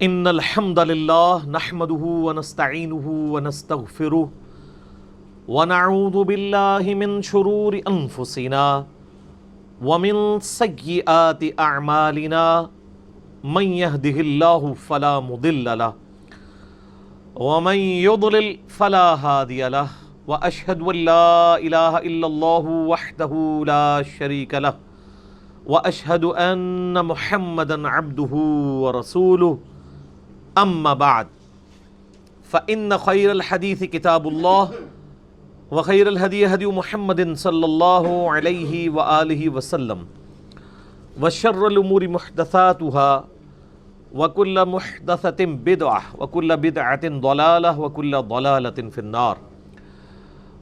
ان الحمد للہ نحمده ونستعینه ونستغفره ونعوذ باللہ من شرور انفسنا ومن سیئات اعمالنا من يهده اللہ فلا مضل له ومن يضلل فلا هادی له واشهد ان لا الہ الا اللہ وحدہ لا شریک له واشهد ان محمدا عبدہ ورسولہ اما بعد فإن خير الحديث كتاب الله وخير الهدي هدي محمد صلى الله عليه وآله وسلم وشر الأمور محدثاتها وكل محدثة بدعة وكل بدعة ضلالة وكل ضلالة في النار.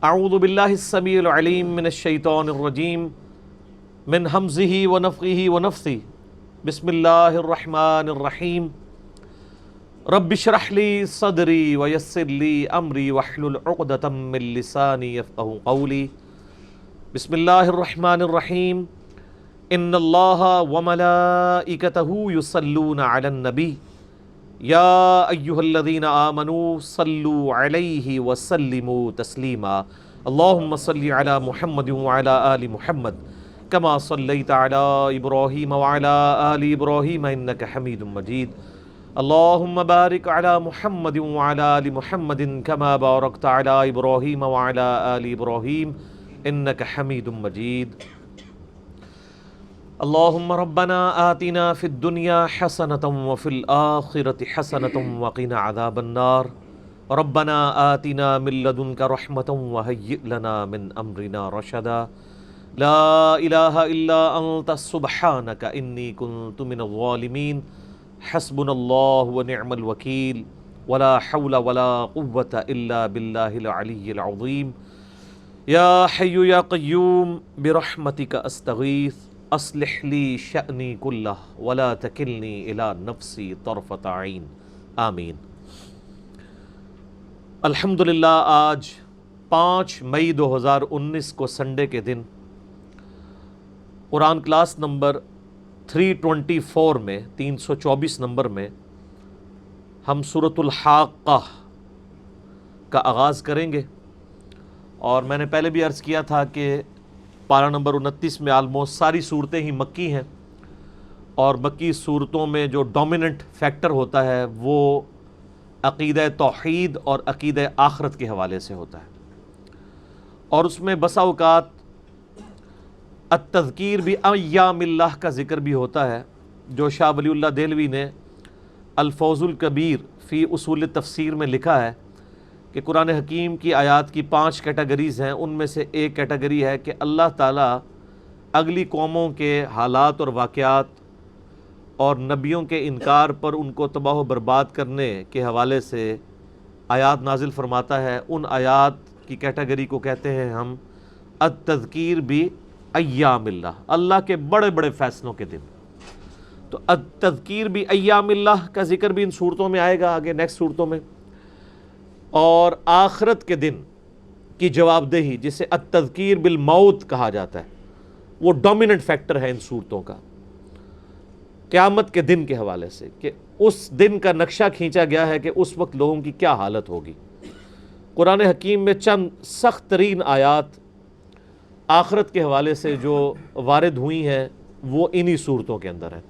أعوذ بالله السميع العليم من الشيطان الرجيم من همزه ونفخه ونفثه. بسم الله الرحمن الرحيم. رب اشرح لي صدري ويسر لي امري واحلل عقدة من لساني يفقهوا قولي. بسم الله الرحمن الرحيم. ان الله وملائكته يصلون على النبي يا ايها الذين آمنوا صلوا عليه وسلموا تسليما. اللهم صل على محمد وعلى آل محمد كما صليت على ابراهيم وعلى آل ابراهيم انك حميد مجيد. اللهم بارك على محمد وعلى آل محمد كما باركت على إبراهيم وعلى آل إبراهيم إنك حميد مجيد. اللهم ربنا آتنا في الدنيا حسنة وفي الآخرة حسنة وقنا عذاب النار. ربنا آتنا من لدنك رحمة وهيئ لنا من أمرنا رشدا. لا إله إلا أنت سبحانك إني كنت من الظالمين. حسبنا اللہ ونعم الوکیل ولا حول ولا قوة الا باللہ العلی العظیم. یا حی یا قیوم برحمتک استغیث اصلح لی شأنی کلہ ولا تکلنی الی نفسی طرفۃ عین. آمین. الحمدللہ آج 5 مئی 2019 کو سنڈے کے دن قرآن کلاس نمبر 324 میں 324 نمبر میں ہم سورۃ الحاقہ کا آغاز کریں گے. اور میں نے پہلے بھی عرض کیا تھا کہ پارہ نمبر 29 میں آلموسٹ ساری صورتیں ہی مکی ہیں، اور مکی صورتوں میں جو ڈومیننٹ فیکٹر ہوتا ہے وہ عقیدہ توحید اور عقیدہ آخرت کے حوالے سے ہوتا ہے. اور اس میں بسا اوقات التذکیر بھی ایام اللہ کا ذکر بھی ہوتا ہے، جو شاہ ولی اللہ دہلوی نے الفوز الکبیر فی اصول تفسیر میں لکھا ہے کہ قرآن حکیم کی آیات کی 5 کیٹیگریز ہیں. ان میں سے ایک کیٹیگری ہے کہ اللہ تعالیٰ اگلی قوموں کے حالات اور واقعات اور نبیوں کے انکار پر ان کو تباہ و برباد کرنے کے حوالے سے آیات نازل فرماتا ہے. ان آیات کی کیٹیگری کو کہتے ہیں ہم التذکیر بھی ایام اللہ، اللہ کے بڑے بڑے فیصلوں کے دن. تو التذکیر بھی ایام اللہ کا ذکر بھی ان صورتوں میں آئے گا آگے نیکسٹ صورتوں میں. اور آخرت کے دن کی جواب دہی جسے التذکیر بالموت کہا جاتا ہے، وہ ڈومیننٹ فیکٹر ہے ان صورتوں کا قیامت کے دن کے حوالے سے، کہ اس دن کا نقشہ کھینچا گیا ہے کہ اس وقت لوگوں کی کیا حالت ہوگی. قرآن حکیم میں چند سخت ترین آیات آخرت کے حوالے سے جو وارد ہوئی ہیں وہ انہی صورتوں کے اندر ہیں،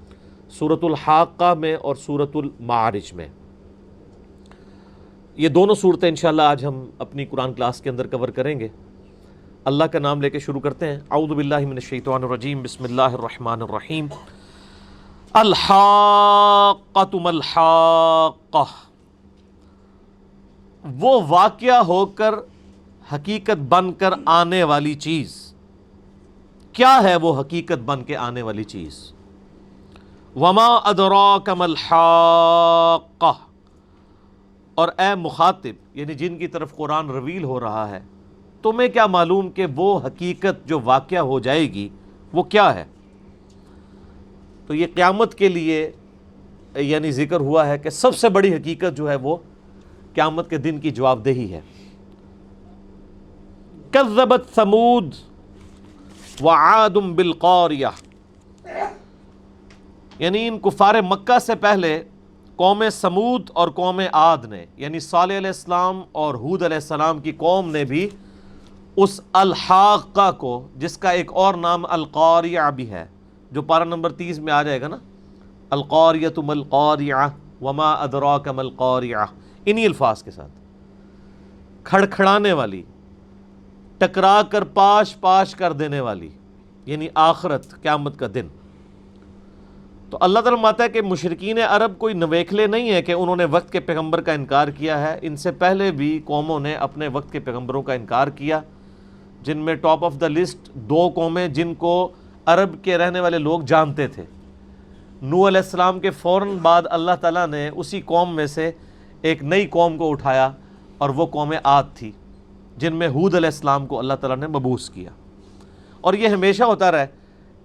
سورۃ الحاقہ میں اور سورۃ المعارج میں. یہ دونوں صورتیں انشاءاللہ آج ہم اپنی قرآن کلاس کے اندر کور کریں گے. اللہ کا نام لے کے شروع کرتے ہیں. اعوذ باللہ من الشیطان الرجیم. بسم اللہ الرحمن الرحیم. الحاقۃ ما الحاقہ، وہ واقعہ ہو کر حقیقت بن کر آنے والی چیز. کیا ہے وہ حقیقت بن کے آنے والی چیز؟ وما ادراک ما الحاقہ، اور اے مخاطب یعنی جن کی طرف قرآن رویل ہو رہا ہے، تمہیں کیا معلوم کہ وہ حقیقت جو واقعہ ہو جائے گی وہ کیا ہے؟ تو یہ قیامت کے لیے یعنی ذکر ہوا ہے کہ سب سے بڑی حقیقت جو ہے وہ قیامت کے دن کی جواب دہی ہے. کذبت ثمود وعاد بالقاریہ، یعنی ان کفار مکہ سے پہلے قوم سمود اور قوم عاد نے، یعنی صالح علیہ السلام اور ہود علیہ السلام کی قوم نے بھی اس الحاقہ کو، جس کا ایک اور نام القاریہ بھی ہے، جو پارہ نمبر 30 میں آ جائے گا نا، القاریۃ ما القاریہ وما ادراک ما القاریہ، انہی الفاظ کے ساتھ، کھڑکھڑانے والی، ٹکرا کر پاش پاش کر دینے والی، یعنی آخرت، قیامت کا دن۔ تو اللہ تعالیٰ فرماتا ہے کہ مشرکین عرب کوئی نویکھلے نہیں ہے کہ انہوں نے وقت کے پیغمبر کا انکار کیا ہے، ان سے پہلے بھی قوموں نے اپنے وقت کے پیغمبروں کا انکار کیا، جن میں ٹاپ آف دا لسٹ 2 قومیں جن کو عرب کے رہنے والے لوگ جانتے تھے۔ نوح علیہ السلام کے فوراً بعد اللہ تعالیٰ نے اسی قوم میں سے ایک نئی قوم کو اٹھایا، اور وہ قوم عاد تھی، جن میں ہود علیہ السلام کو اللہ تعالیٰ نے مبعوث کیا۔ اور یہ ہمیشہ ہوتا رہا ہے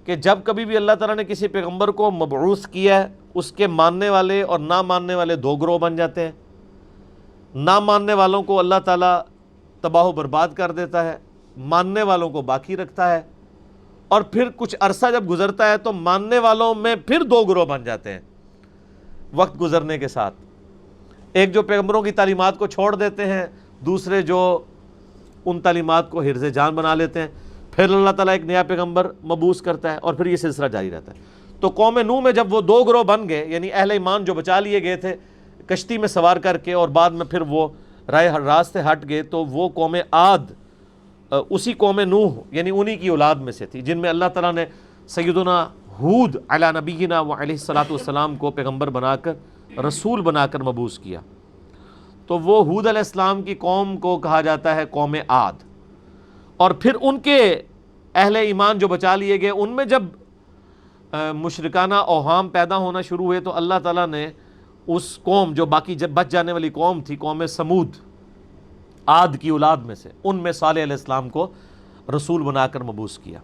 کہ جب کبھی بھی اللہ تعالیٰ نے کسی پیغمبر کو مبعوث کیا ہے، اس کے ماننے والے اور نہ ماننے والے 2 گروہ بن جاتے ہیں۔ نہ ماننے والوں کو اللہ تعالیٰ تباہ و برباد کر دیتا ہے، ماننے والوں کو باقی رکھتا ہے، اور پھر کچھ عرصہ جب گزرتا ہے تو ماننے والوں میں پھر 2 گروہ بن جاتے ہیں وقت گزرنے کے ساتھ۔ ایک جو پیغمبروں کی تعلیمات کو چھوڑ دیتے ہیں، دوسرے جو ان تعلیمات کو حرز جان بنا لیتے ہیں، پھر اللہ تعالیٰ ایک نیا پیغمبر مبعوث کرتا ہے، اور پھر یہ سلسلہ جاری رہتا ہے۔ تو قوم نوح میں جب وہ 2 گروہ بن گئے، یعنی اہل ایمان جو بچا لیے گئے تھے کشتی میں سوار کر کے، اور بعد میں پھر وہ راستے ہٹ گئے، تو وہ قوم عاد اسی قوم نوح یعنی انہی کی اولاد میں سے تھی، جن میں اللہ تعالیٰ نے سیدنا ہود علی نبینا و علیہ الصلاۃ والسلام کو پیغمبر بنا کر، رسول بنا کر مبعوث کیا۔ تو وہ ہود علیہ السلام کی قوم کو کہا جاتا ہے قوم عاد۔ اور پھر ان کے اہل ایمان جو بچا لیے گئے، ان میں جب مشرکانہ اوہام پیدا ہونا شروع ہوئے، تو اللہ تعالیٰ نے اس قوم جو باقی جب بچ جانے والی قوم تھی، قوم سمود، عاد کی اولاد میں سے، ان میں صالح علیہ السلام کو رسول بنا کر مبعوث کیا۔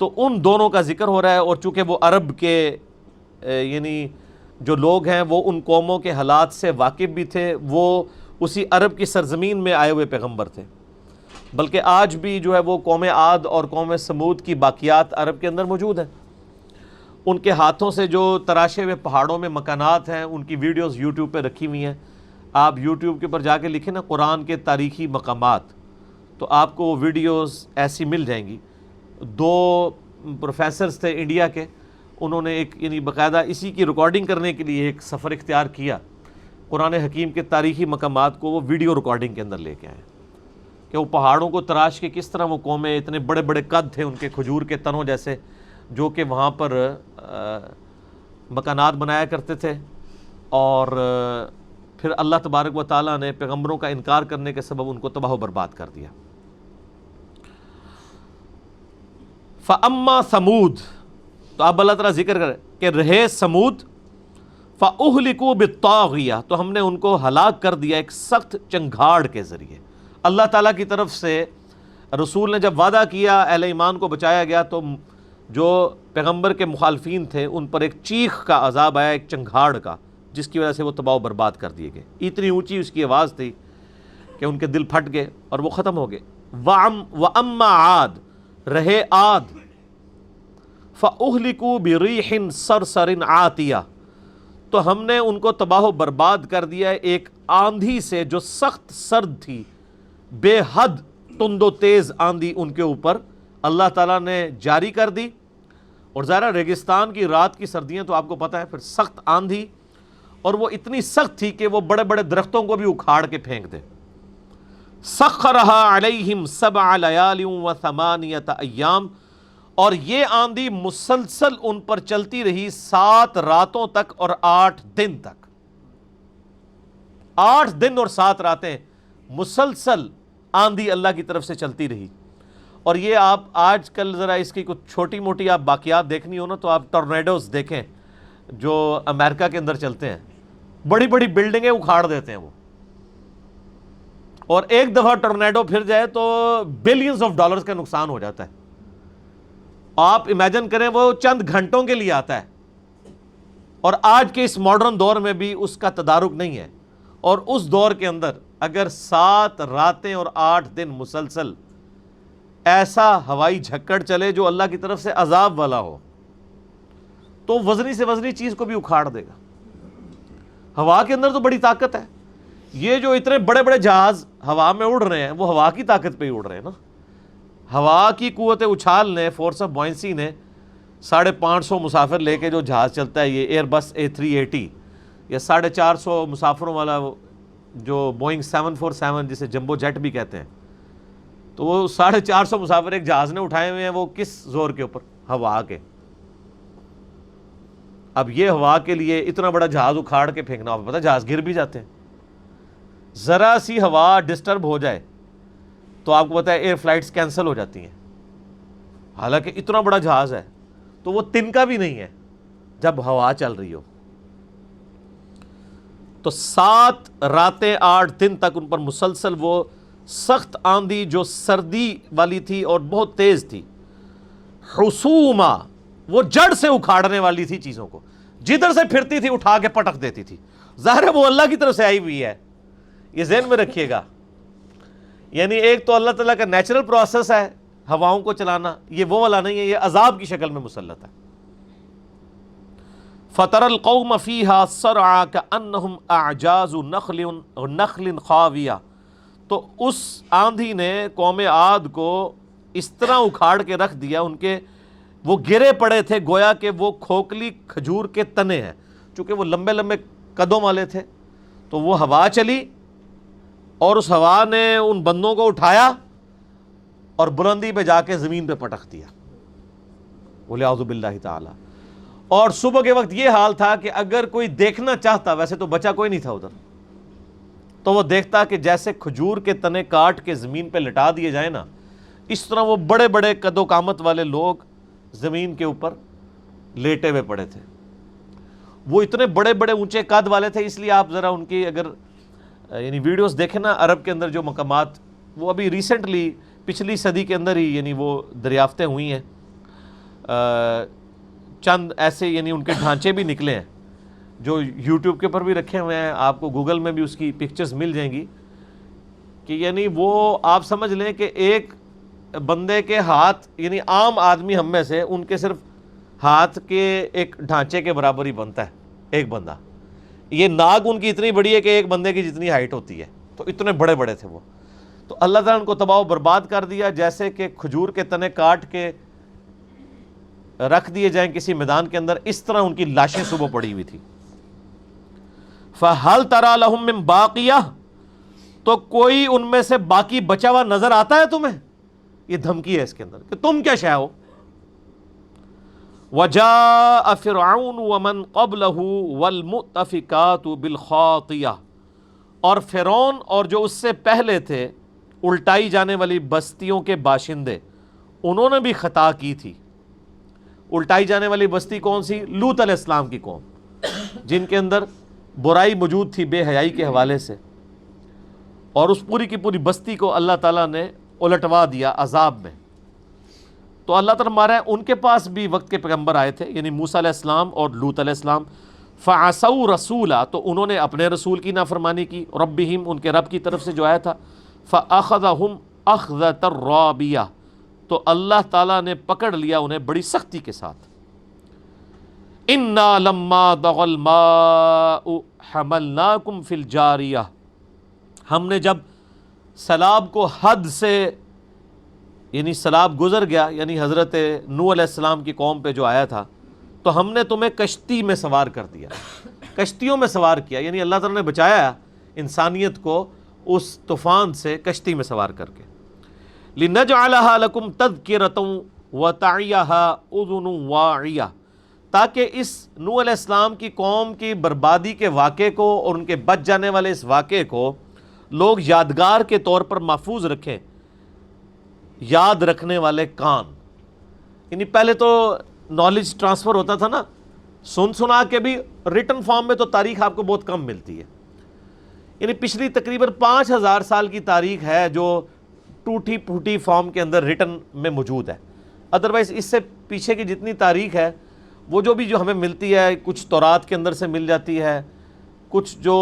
تو ان دونوں کا ذکر ہو رہا ہے، اور چونکہ وہ عرب کے یعنی جو لوگ ہیں وہ ان قوموں کے حالات سے واقف بھی تھے، وہ اسی عرب کی سرزمین میں آئے ہوئے پیغمبر تھے۔ بلکہ آج بھی جو ہے وہ قوم عاد اور قوم سمود کی باقیات عرب کے اندر موجود ہیں۔ ان کے ہاتھوں سے جو تراشے ہوئے پہاڑوں میں مکانات ہیں، ان کی ویڈیوز یوٹیوب پہ رکھی ہوئی ہیں۔ آپ یوٹیوب کے اوپر جا کے لکھیں نا قرآن کے تاریخی مقامات، تو آپ کو وہ ویڈیوز ایسی مل جائیں گی۔ 2 پروفیسرز تھے انڈیا کے، انہوں نے ایک یعنی باقاعدہ اسی کی ریکارڈنگ کرنے کے لیے ایک سفر اختیار کیا، قرآن حکیم کے تاریخی مقامات کو وہ ویڈیو ریکارڈنگ کے اندر لے کے آئے، کہ وہ پہاڑوں کو تراش کے کس طرح وہ قومیں، اتنے بڑے بڑے قد تھے ان کے کھجور کے تنوں جیسے، جو کہ وہاں پر مکانات بنایا کرتے تھے، اور پھر اللہ تبارک و تعالیٰ نے پیغمبروں کا انکار کرنے کے سبب ان کو تباہ و برباد کر دیا۔ فَأَمَّا ثَمُود، تو اب اللہ تعالیٰ ذکر کرے کہ رہے سمود، فَأُهْلِكُوا بِالطَّاغِيَةِ، تو ہم نے ان کو ہلاک کر دیا ایک سخت چنگھاڑ کے ذریعے۔ اللہ تعالیٰ کی طرف سے رسول نے جب وعدہ کیا، اہل ایمان کو بچایا گیا، تو جو پیغمبر کے مخالفین تھے ان پر ایک چیخ کا عذاب آیا، ایک چنگھاڑ کا، جس کی وجہ سے وہ تباہ و برباد کر دیے گئے۔ اتنی اونچی اس کی آواز تھی کہ ان کے دل پھٹ گئے اور وہ ختم ہو گئے۔ وَأَمَّا عَاد، رہے عاد، فَأُهْلِكُوا بِرِيحٍ صَرْصَرٍ عَاتِيَةٍ، تو ہم نے ان کو تباہ و برباد کر دیا ایک آندھی سے جو سخت سرد تھی، بے حد تند و تیز آندھی ان کے اوپر اللہ تعالیٰ نے جاری کر دی۔ اور ظاہر ریگستان کی رات کی سردیاں تو آپ کو پتہ ہے، پھر سخت آندھی، اور وہ اتنی سخت تھی کہ وہ بڑے بڑے درختوں کو بھی اکھاڑ کے پھینک دے۔ سخرها علیہم 7 لیال و 8 ایام، اور یہ آندھی مسلسل ان پر چلتی رہی 7 راتوں تک اور 8 دن تک۔ 8 دن اور 7 راتیں مسلسل آندھی اللہ کی طرف سے چلتی رہی۔ اور یہ آپ آج کل ذرا اس کی کچھ چھوٹی موٹی آپ باقیات دیکھنی ہو نا، تو آپ ٹورنیڈوز دیکھیں جو امریکہ کے اندر چلتے ہیں، بڑی بڑی بلڈنگیں اکھاڑ دیتے ہیں وہ، اور ایک دفعہ ٹورنیڈو پھر جائے تو بلینز آف ڈالرز کا نقصان ہو جاتا ہے۔ آپ امیجن کریں وہ چند گھنٹوں کے لیے آتا ہے، اور آج کے اس ماڈرن دور میں بھی اس کا تدارک نہیں ہے۔ اور اس دور کے اندر اگر 7 راتیں اور 8 دن مسلسل ایسا ہوائی جھکڑ چلے جو اللہ کی طرف سے عذاب والا ہو، تو وزنی سے وزنی چیز کو بھی اکھاڑ دے گا۔ ہوا کے اندر تو بڑی طاقت ہے. یہ جو اتنے بڑے بڑے جہاز ہوا میں اڑ رہے ہیں وہ ہوا کی طاقت پہ ہی اڑ رہے ہیں نا. ہوا کی قوت اچھال نے، فورس آف بوئنسی نے 550 مسافر لے کے جو جہاز چلتا ہے یہ ایئر بس A380 یا 450 مسافروں والا جو بوئنگ 747 جسے جمبو جیٹ بھی کہتے ہیں، تو وہ 450 مسافر ایک جہاز نے اٹھائے ہوئے ہیں. وہ کس زور کے اوپر؟ ہوا کے. اب یہ ہوا کے لیے اتنا بڑا جہاز اکھاڑ کے پھینکنا، آپ کو پتا جہاز گر بھی جاتے ہیں. ذرا سی ہوا ڈسٹرب ہو جائے تو آپ کو پتا ہے ایئر فلائٹس کینسل ہو جاتی ہیں. حالانکہ اتنا بڑا جہاز ہے تو وہ تنکا بھی نہیں ہے جب ہوا چل رہی ہو. تو 7 راتیں 8 دن تک ان پر مسلسل وہ سخت آندھی جو سردی والی تھی اور بہت تیز تھی، حسوما وہ جڑ سے اکھاڑنے والی تھی چیزوں کو، جدھر سے پھرتی تھی اٹھا کے پٹک دیتی تھی. ظاہر ہے وہ اللہ کی طرف سے آئی ہوئی ہے، یہ ذہن میں رکھیے گا. یعنی ایک تو اللہ تعالیٰ کا نیچرل پروسیس ہے ہواؤں کو چلانا، یہ وہ والا نہیں ہے، یہ عذاب کی شکل میں مسلط ہے. فَتَرَى الْقَوْمَ فِيهَا صَرْعَىٰ كَأَنَّهُمْ أَعْجَازُ نَخْلٍ خَاوِيَةٍ. تو اس آندھی نے قوم عاد کو اس طرح اکھاڑ کے رکھ دیا، ان کے وہ گرے پڑے تھے گویا کہ وہ کھوکھلی کھجور کے تنے ہیں. چونکہ وہ لمبے لمبے قدوں والے تھے تو وہ ہوا چلی اور اس ہوا نے ان بندوں کو اٹھایا اور بلندی پہ جا کے زمین پہ پٹک دیا، وَلِعَوْذُ بِاللَّهِ تعالی. اور صبح کے وقت یہ حال تھا کہ اگر کوئی دیکھنا چاہتا، ویسے تو بچا کوئی نہیں تھا ادھر، تو وہ دیکھتا کہ جیسے کھجور کے تنے کاٹ کے زمین پہ لٹا دیے جائیں نا، اس طرح وہ بڑے بڑے قد و قامت والے لوگ زمین کے اوپر لیٹے ہوئے پڑے تھے. وہ اتنے بڑے بڑے اونچے قد والے تھے، اس لیے آپ ذرا ان کی اگر یعنی ویڈیوز دیکھیں نا، عرب کے اندر جو مقامات وہ ابھی ریسنٹلی پچھلی صدی کے اندر ہی یعنی وہ دریافتیں ہوئی ہیں، چند ایسے یعنی ان کے ڈھانچے بھی نکلے ہیں جو یوٹیوب کے اوپر بھی رکھے ہوئے ہیں، آپ کو گوگل میں بھی اس کی پکچرز مل جائیں گی. کہ یعنی وہ آپ سمجھ لیں کہ ایک بندے کے ہاتھ، یعنی عام آدمی ہم میں سے ان کے صرف ہاتھ کے ایک ڈھانچے کے برابر ہی بنتا ہے ایک بندہ. یہ ناک ان کی اتنی بڑی ہے کہ ایک بندے کی جتنی ہائٹ ہوتی ہے، تو اتنے بڑے بڑے تھے وہ. تو اللہ تعالیٰ ان کو تباہ و برباد کر دیا، جیسے کہ کھجور کے تنے کاٹ کے رکھ دیے جائیں کسی میدان کے اندر، اس طرح ان کی لاشیں صبح پڑی ہوئی تھی. فَهَلْ تَرَى لَهُم مِّن بَاقِيَةٍ. تو کوئی ان میں سے باقی بچا ہوا نظر آتا ہے تمہیں؟ یہ دھمکی ہے اس کے اندر کہ تم کیا شے ہو. وَجَاءَ فِرْعَوْنُ وَمَنْ قَبْلَهُ وَالْمُؤْتَفِكَاتُ بِالْخَاطِيَةِ. اور فرعون اور جو اس سے پہلے تھے الٹائی جانے والی بستیوں کے باشندے، انہوں نے بھی خطا کی تھی. الٹائی جانے والی بستی کون سی؟ لوط علیہ السلام کی قوم، جن کے اندر برائی موجود تھی بے حیائی کے حوالے سے، اور اس پوری کی پوری بستی کو اللہ تعالیٰ نے الٹوا دیا عذاب میں. تو اللہ تعالیٰ ہمارا ہے ان کے پاس بھی وقت کے پیغمبر آئے تھے، یعنی موسیٰ علیہ السلام اور لوط علیہ السلام. فَعَصَوْا رَسُولًا. تو انہوں نے اپنے رسول کی نافرمانی کی، ربہم ان کے رب کی طرف سے جو آیا تھا. فَأَخَذَهُمْ أَخْذَةً رَّابِيَةً. تو اللہ تعالیٰ نے پکڑ لیا انہیں بڑی سختی کے ساتھ. اِنَّا لَمَّا طَغَى الْمَاءُ حَمَلْنَاكُمْ فِي الْجَارِيَةِ. ہم نے جب سیلاب کو حد سے یعنی سیلاب گزر گیا، یعنی حضرت نوح علیہ السلام کی قوم پہ جو آیا تھا، تو ہم نے تمہیں کشتی میں سوار کر دیا، کشتیوں میں سوار کیا. یعنی اللہ تعالیٰ نے بچایا انسانیت کو اس طوفان سے کشتی میں سوار کر کے. لِنَجْعَلَهَا لَكُمْ تَذْكِرَةً وَتَعِيَهَا أُذُنٌ وَاعِيَةٌ. تاکہ اس نوح علیہ السلام کی قوم کی بربادی کے واقعے کو اور ان کے بچ جانے والے اس واقعے کو لوگ یادگار کے طور پر محفوظ رکھیں. یاد رکھنے والے کان، یعنی پہلے تو نالج ٹرانسفر ہوتا تھا نا، سن سنا کے بھی. ریٹن فارم میں تو تاریخ آپ کو بہت کم ملتی ہے، یعنی پچھلی تقریباً 5000 سال کی تاریخ ہے جو ٹوٹی پھوٹی فارم کے اندر ریٹن میں موجود ہے. ادروائز اس سے پیچھے کی جتنی تاریخ ہے وہ جو بھی جو ہمیں ملتی ہے، کچھ تورات کے اندر سے مل جاتی ہے، کچھ جو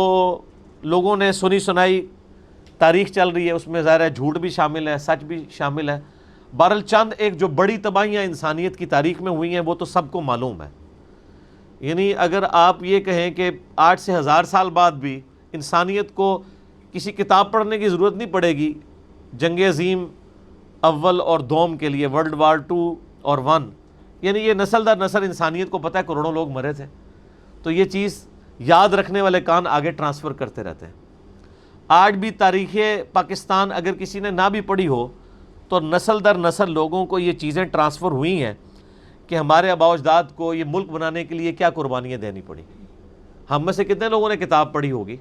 لوگوں نے سنی سنائی تاریخ چل رہی ہے، اس میں ظاہر ہے جھوٹ بھی شامل ہے، سچ بھی شامل ہے. بہرحال چند ایک جو بڑی تباہیاں انسانیت کی تاریخ میں ہوئی ہیں وہ تو سب کو معلوم ہے. یعنی اگر آپ یہ کہیں کہ 8 سے 1000 سال بعد بھی انسانیت کو کسی کتاب پڑھنے کی ضرورت نہیں پڑے گی جنگ عظیم اول اور دوم کے لیے، ورلڈ وار 2 اور 1، یعنی یہ نسل در نسل انسانیت کو پتہ ہے کروڑوں لوگ مرے تھے، تو یہ چیز یاد رکھنے والے کان آگے ٹرانسفر کرتے رہتے ہیں۔ آج بھی تاریخ پاکستان اگر کسی نے نہ بھی پڑھی ہو تو نسل در نسل لوگوں کو یہ چیزیں ٹرانسفر ہوئی ہیں کہ ہمارے آباء و اجداد کو یہ ملک بنانے کے لیے کیا قربانیاں دینی پڑی۔ ہم میں سے کتنے لوگوں نے کتاب پڑھی ہوگی،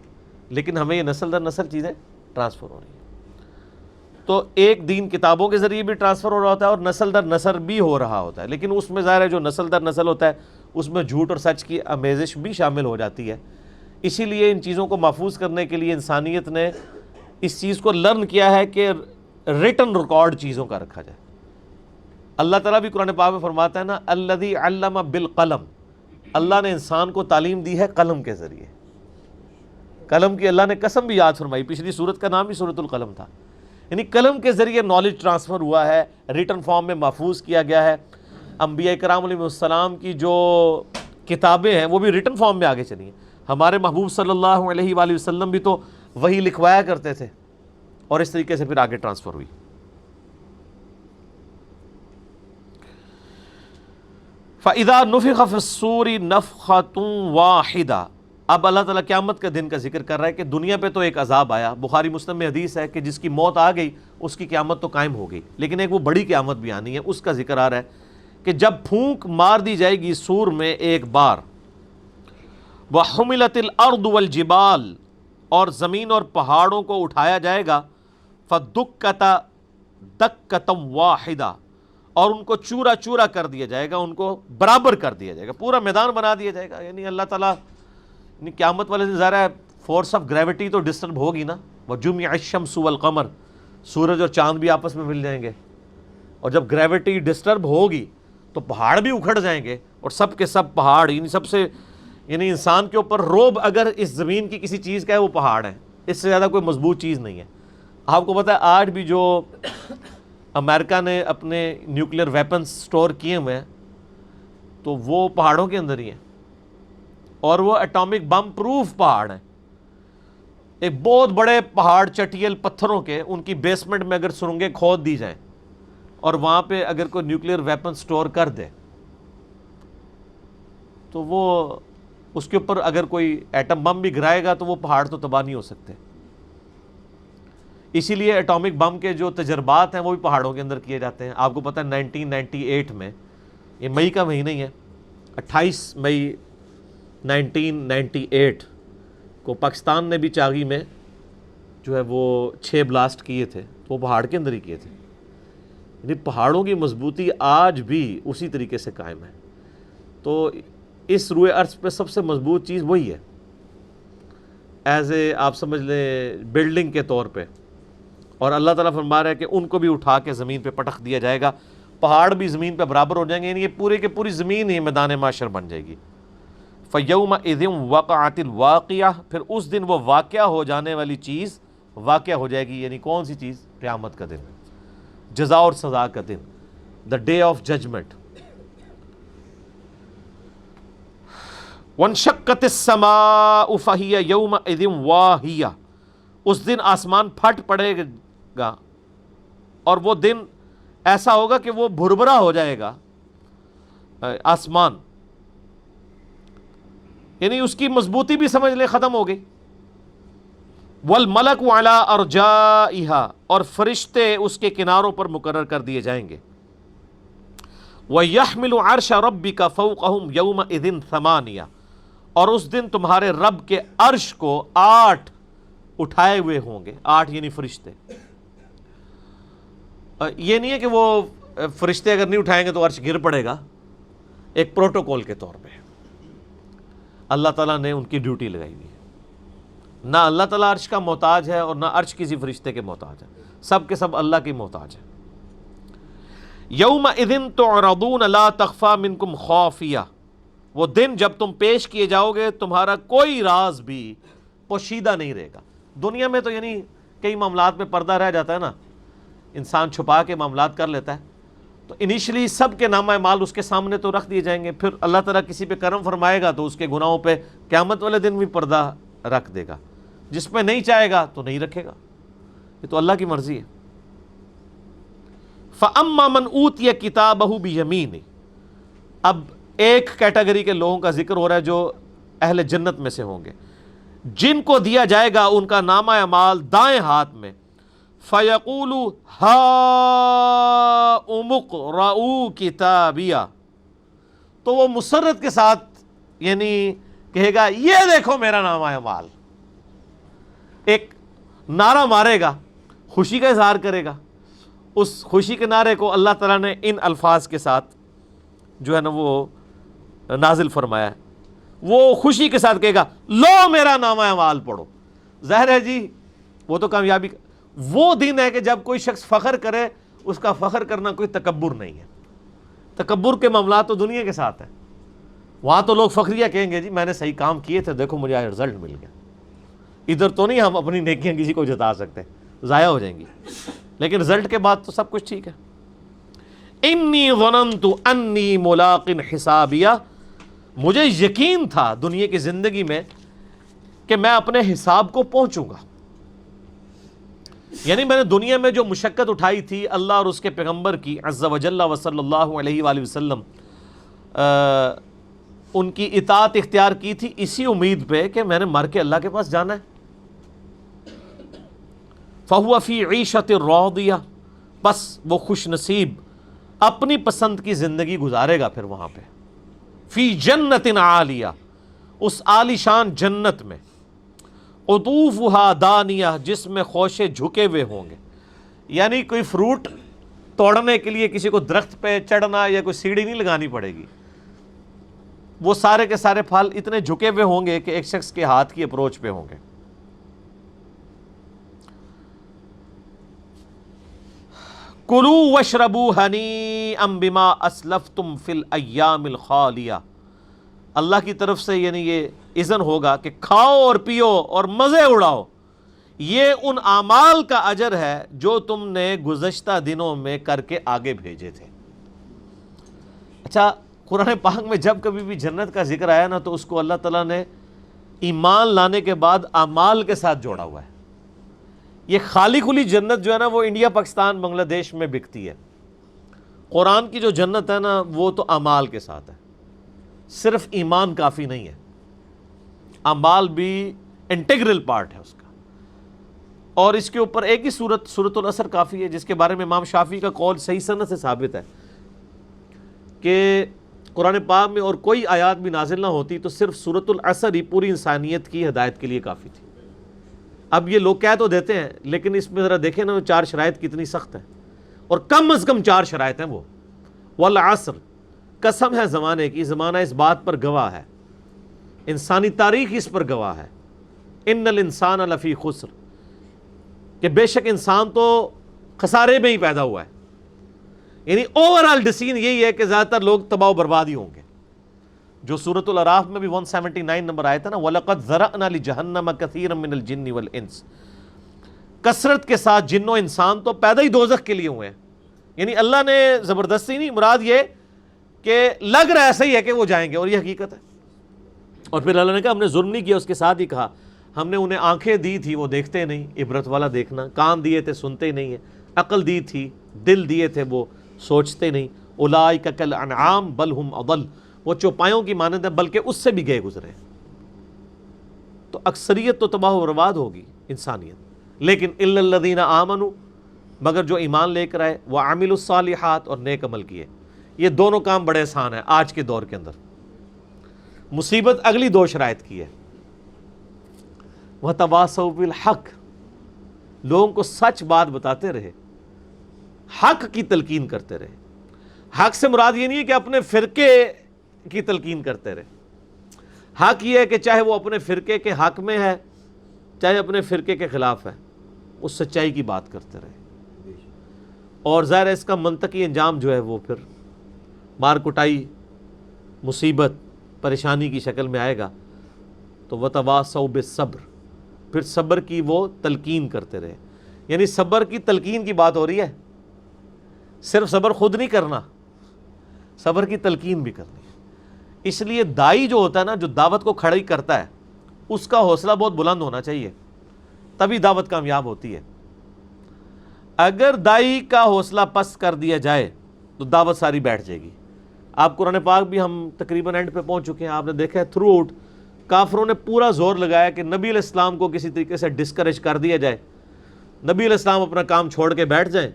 لیکن ہمیں یہ نسل در نسل چیزیں ٹرانسفر ہو رہی ہیں۔ تو ایک دین کتابوں کے ذریعے بھی ٹرانسفر ہو رہا ہوتا ہے اور نسل در نسل بھی ہو رہا ہوتا ہے، لیکن اس میں ظاہر ہے جو نسل در نسل ہوتا ہے اس میں جھوٹ اور سچ کی آمیزش بھی شامل ہو جاتی ہے۔ اسی لیے ان چیزوں کو محفوظ کرنے کے لیے انسانیت نے اس چیز کو لرن کیا ہے کہ ریٹن ریکارڈ چیزوں کا رکھا جائے۔ اللہ تعالیٰ بھی قرآن پاک میں فرماتا ہے نا، الذی علم بالقلم، اللہ نے انسان کو تعلیم دی ہے قلم کے ذریعے۔ قلم کی اللہ نے قسم بھی یاد فرمائی، پچھلی سورت کا نام بھی سورۃ القلم تھا، یعنی قلم کے ذریعے نالج ٹرانسفر ہوا ہے، ریٹن فارم میں محفوظ کیا گیا ہے۔ انبیاء کرام علیہ السلام کی جو کتابیں ہیں وہ بھی ریٹن فارم میں آگے چلی ہیں۔ ہمارے محبوب صلی اللہ علیہ وآلہ وسلم بھی تو وہی لکھوایا کرتے تھے اور اس طریقے سے پھر آگے ٹرانسفر ہوئی۔ فَإِذَا نُفِخَ فِي الصُّورِ نَفْخَةٌ وَاحِدَةٌ، اب اللہ تعالیٰ قیامت کے دن کا ذکر کر رہا ہے کہ دنیا پہ تو ایک عذاب آیا، بخاری مسلم میں حدیث ہے کہ جس کی موت آ گئی اس کی قیامت تو قائم ہو گئی، لیکن ایک وہ بڑی قیامت بھی آنی ہے، اس کا ذکر آ رہا ہے کہ جب پھونک مار دی جائے گی سور میں ایک بار، وَحُمِلَتِ الْأَرْضُ وَالْجِبَالِ، اور زمین اور پہاڑوں کو اٹھایا جائے گا، فَدُكَّتَ دَكَّةً وَاحِدَةً، اور ان کو چورا چورا کر دیا جائے گا، ان کو برابر کر دیا جائے گا، پورا میدان بنا دیا جائے گا۔ یعنی اللہ تعالیٰ یعنی قیامت والے دن ظاہر ہے فورس آف گریوٹی تو ڈسٹرب ہوگی نا، وَجُمِعَ الشَّمْسُ وَالْقَمَرُ، سورج اور چاند بھی آپس میں مل جائیں گے، اور جب گریوٹی ڈسٹرب ہوگی تو پہاڑ بھی اکھڑ جائیں گے، اور سب کے سب پہاڑ یعنی سب سے یعنی انسان کے اوپر روب اگر اس زمین کی کسی چیز کا ہے وہ پہاڑ ہے، اس سے زیادہ کوئی مضبوط چیز نہیں ہے۔ آپ کو پتہ ہے آج بھی جو امریکہ نے اپنے نیوکلیر ویپنز سٹور کیے ہوئے ہیں تو وہ پہاڑوں کے اندر ہی ہیں، اور وہ ایٹامک بم پروف پہاڑ ہیں۔ ایک بہت بڑے پہاڑ چٹیل پتھروں کے، ان کی بیسمنٹ میں اگر سرنگیں کھود دی جائیں اور وہاں پہ اگر کوئی نیوکلیر ویپن سٹور کر دے تو وہ اس کے اوپر اگر کوئی ایٹم بم بھی گرائے گا تو وہ پہاڑ تو تباہ نہیں ہو سکتے۔ اسی لیے ایٹامک بم کے جو تجربات ہیں وہ بھی پہاڑوں کے اندر کیے جاتے ہیں۔ آپ کو پتہ ہے 1998 میں، یہ مئی کا مہینہ ہی ہے، 28 مئی 1998 کو پاکستان نے بھی چاغی میں جو ہے وہ 6 بلاسٹ کیے تھے، تو وہ پہاڑ کے اندر ہی کیے تھے۔ یعنی پہاڑوں کی مضبوطی آج بھی اسی طریقے سے قائم ہے۔ تو اس روئے ارض پہ سب سے مضبوط چیز وہی ہے، ایز اے آپ سمجھ لیں بلڈنگ کے طور پہ، اور اللہ تعالیٰ فرما رہا ہے کہ ان کو بھی اٹھا کے زمین پہ پٹخ دیا جائے گا، پہاڑ بھی زمین پہ برابر ہو جائیں گے، یعنی یہ پورے کے پوری زمین ہی میدان محشر بن جائے گی۔ فَيَوْمَئِذٍ وَقَعَتِ الْوَاقِعَةُ، پھر اس دن وہ واقعہ ہو جانے والی چیز واقعہ ہو جائے گی، یعنی کون سی چیز؟ قیامت کا دن، جزا اور سزا کا دن، دا ڈے آف ججمنٹ۔ وَانشَقَّتِ السَّمَاءُ فَهِيَ يَوْمَئِذٍ وَاهِيَةٌ، اس دن آسمان پھٹ پڑے گا، اور وہ دن ایسا ہوگا کہ وہ بھربھرا ہو جائے گا آسمان، یعنی اس کی مضبوطی بھی سمجھ لے ختم ہو گئی۔ وَالْمَلَكُ عَلَىٰ أَرْجَائِهَا، اور فرشتے اس کے کناروں پر مقرر کر دیے جائیں گے۔ وَيَحْمِلُ عَرْشَ رَبِّكَ فَوْقَهُمْ يَوْمَئِذٍ ثَمَانِيَةٌ، اور اس دن تمہارے رب کے عرش کو 8 اٹھائے ہوئے ہوں گے، 8 یعنی فرشتے۔ یہ نہیں ہے کہ وہ فرشتے اگر نہیں اٹھائیں گے تو عرش گر پڑے گا، ایک پروٹوکول کے طور پہ اللہ تعالیٰ نے ان کی ڈیوٹی لگائی ہوئی ہے۔ نہ اللہ تعالیٰ عرش کا محتاج ہے اور نہ عرش کسی فرشتے کے محتاج ہے، سب کے سب اللہ کی محتاج ہے۔ یومئذ تعرضون لا تخفی منکم خافیہ، وہ دن جب تم پیش کیے جاؤ گے تمہارا کوئی راز بھی پوشیدہ نہیں رہے گا۔ دنیا میں تو یعنی کئی معاملات میں پردہ رہ جاتا ہے نا، انسان چھپا کے معاملات کر لیتا ہے، تو تو انیشلی سب کے نامہ اعمال اس کے سامنے تو رکھ دیے جائیں گے، پھر اللہ تعالیٰ کسی پہ کرم فرمائے گا تو اس کے گناہوں پہ قیامت والے دن بھی پردہ رکھ دے گا، جس پہ نہیں چاہے گا تو نہیں رکھے گا، یہ تو اللہ کی مرضی ہے۔ فَأَمَّا مَنْ أُوتِيَ كِتَابَهُ بِيَمِينِهِ، اب ایک کیٹیگری کے لوگوں کا ذکر ہو رہا ہے جو اہل جنت میں سے ہوں گے، جن کو دیا جائے گا ان کا نامہ اعمال دائیں ہاتھ میں، فَيَقُولُ هَاؤُمُ اقْرَءُوا كِتَابِيَهْ، تو وہ مسرت کے ساتھ یعنی کہے گا یہ دیکھو میرا نامہ اعمال، ایک نعرہ مارے گا، خوشی کا اظہار کرے گا۔ اس خوشی کے نعرے کو اللہ تعالیٰ نے ان الفاظ کے ساتھ جو ہے نا وہ نازل فرمایا ہے، وہ خوشی کے ساتھ کہے گا لو میرا نامہ اعمال پڑھو۔ ظاہر ہے جی وہ تو کامیابی وہ دن ہے کہ جب کوئی شخص فخر کرے، اس کا فخر کرنا کوئی تکبر نہیں ہے، تکبر کے معاملات تو دنیا کے ساتھ ہیں، وہاں تو لوگ فخریہ کہیں گے جی میں نے صحیح کام کیے تھے، دیکھو مجھے رزلٹ مل گیا۔ ادھر تو نہیں ہم اپنی نیکیاں کسی کو جتا سکتے، ضائع ہو جائیں گی، لیکن رزلٹ کے بعد تو سب کچھ ٹھیک ہے۔ انی ظننت انی ملاق حسابیہ، مجھے یقین تھا دنیا کی زندگی میں کہ میں اپنے حساب کو پہنچوں گا، یعنی میں نے دنیا میں جو مشقت اٹھائی تھی اللہ اور اس کے پیغمبر کی عز و جل و صلی اللہ علیہ وآلہ وسلم ان کی اطاعت اختیار کی تھی اسی امید پہ کہ میں نے مر کے اللہ کے پاس جانا ہے۔ فَهُوَ فِي عِيشَةٍ رَاضِيَةٍ، بس وہ خوش نصیب اپنی پسند کی زندگی گزارے گا پھر وہاں پہ، فی جنت عالیہ، اس عالی شان جنت میں، قطوفها دانیہ، جس میں خوشے جھکے ہوئے ہوں گے، یعنی کوئی فروٹ توڑنے کے لیے کسی کو درخت پہ چڑھنا یا کوئی سیڑھی نہیں لگانی پڑے گی، وہ سارے کے سارے پھل اتنے جھکے ہوئے ہوں گے کہ ایک شخص کے ہاتھ کی اپروچ پہ ہوں گے۔ کلوا واشربوا ہنیئا بما اسلفتم فی الایام الخالیہ، اللہ کی طرف سے یعنی یہ اذن ہوگا کہ کھاؤ اور پیو اور مزے اڑاؤ، یہ ان اعمال کا اجر ہے جو تم نے گزشتہ دنوں میں کر کے آگے بھیجے تھے۔ اچھا، قرآن پاک میں جب کبھی بھی جنت کا ذکر آیا نا تو اس کو اللہ تعالیٰ نے ایمان لانے کے بعد اعمال کے ساتھ جوڑا ہوا ہے۔ یہ خالی کھلی جنت جو ہے نا وہ انڈیا پاکستان بنگلہ دیش میں بکتی ہے، قرآن کی جو جنت ہے نا وہ تو اعمال کے ساتھ ہے، صرف ایمان کافی نہیں ہے، اعمال بھی انٹیگرل پارٹ ہے اس کا۔ اور اس کے اوپر ایک ہی سورۃ العصر کافی ہے، جس کے بارے میں امام شافعی کا قول صحیح سند سے ثابت ہے کہ قرآن پاک میں اور کوئی آیات بھی نازل نہ ہوتی تو صرف سورۃ العصر ہی پوری انسانیت کی ہدایت کے لیے کافی تھی۔ اب یہ لوگ کہہ تو دیتے ہیں لیکن اس میں ذرا دیکھیں نا وہ 4 شرائط کتنی سخت ہیں، اور کم از کم 4 شرائط ہیں وہ۔ والعصر، قسم ہے زمانے کی، زمانہ اس بات پر گواہ ہے، انسانی تاریخ اس پر گواہ ہے، ان الانسان لفی خسر، کہ بے شک انسان تو خسارے میں ہی پیدا ہوا ہے، یعنی اوورآل ڈیسیژن یہی ہے کہ زیادہ تر لوگ تباہ و برباد ہی ہوں گے، جو سورۃ الاعراف میں بھی 179 نمبر آیا تھا نا، وَلَقَدْ ذَرَأْنَا لِجَهَنَّمَ كَثِيرًا مِّنَ الْجِنِّ وَالْإِنسِ، کثرت کے ساتھ جن و انسان تو پیدا ہی دوزخ کے لیے ہوئے ہیں، یعنی اللہ نے زبردستی نہیں، مراد یہ کہ لگ رہا ایسا ہی ہے کہ وہ جائیں گے اور یہ حقیقت ہے۔ اور پھر اللہ نے کہا ہم نے ظلم نہیں کیا، اس کے ساتھ ہی کہا ہم نے انہیں آنکھیں دی تھی وہ دیکھتے نہیں، عبرت والا دیکھنا، کان دیے تھے سنتے نہیں ہیں، عقل دی تھی، دل دیے تھے وہ سوچتے نہیں، اولئک کالانعام بل ہم اضل، وہ چوپایوں کی مانند ہے بلکہ اس سے بھی گئے گزرے۔ تو اکثریت تو تباہ و برباد ہوگی انسانیت، لیکن الا الذین آمنوا، مگر جو ایمان لے کر آئے، وعملوا الصالحات، اور نیک عمل کیے، یہ دونوں کام بڑے آسان ہیں آج کے دور کے اندر۔ مصیبت اگلی 2 شرائط کی ہے، وتواصوا بالحق، لوگوں کو سچ بات بتاتے رہے، حق کی تلقین کرتے رہے۔ حق سے مراد یہ نہیں ہے کہ اپنے فرقے کی تلقین کرتے رہے، حق یہ ہے کہ چاہے وہ اپنے فرقے کے حق میں ہے چاہے اپنے فرقے کے خلاف ہے، اس سچائی کی بات کرتے رہے۔ اور ظاہر ہے اس کا منطقی انجام جو ہے وہ پھر مار کٹائی، مصیبت، پریشانی کی شکل میں آئے گا۔ تو وتواصوا بالصبر، پھر صبر کی وہ تلقین کرتے رہے، یعنی صبر کی تلقین کی بات ہو رہی ہے، صرف صبر خود نہیں کرنا، صبر کی تلقین بھی کرنی ہے۔ اس لیے دائی جو ہوتا ہے نا، جو دعوت کو کھڑی کرتا ہے، اس کا حوصلہ بہت بلند ہونا چاہیے، تبھی دعوت کامیاب ہوتی ہے۔ اگر دائی کا حوصلہ پست کر دیا جائے تو دعوت ساری بیٹھ جائے گی۔ آپ قرآن پاک بھی ہم تقریباً اینڈ پہ پہنچ چکے ہیں، آپ نے دیکھا ہے تھرو آؤٹ کافروں نے پورا زور لگایا کہ نبی علیہ السلام کو کسی طریقے سے ڈسکریج کر دیا جائے، نبی علیہ السلام اپنا کام چھوڑ کے بیٹھ جائیں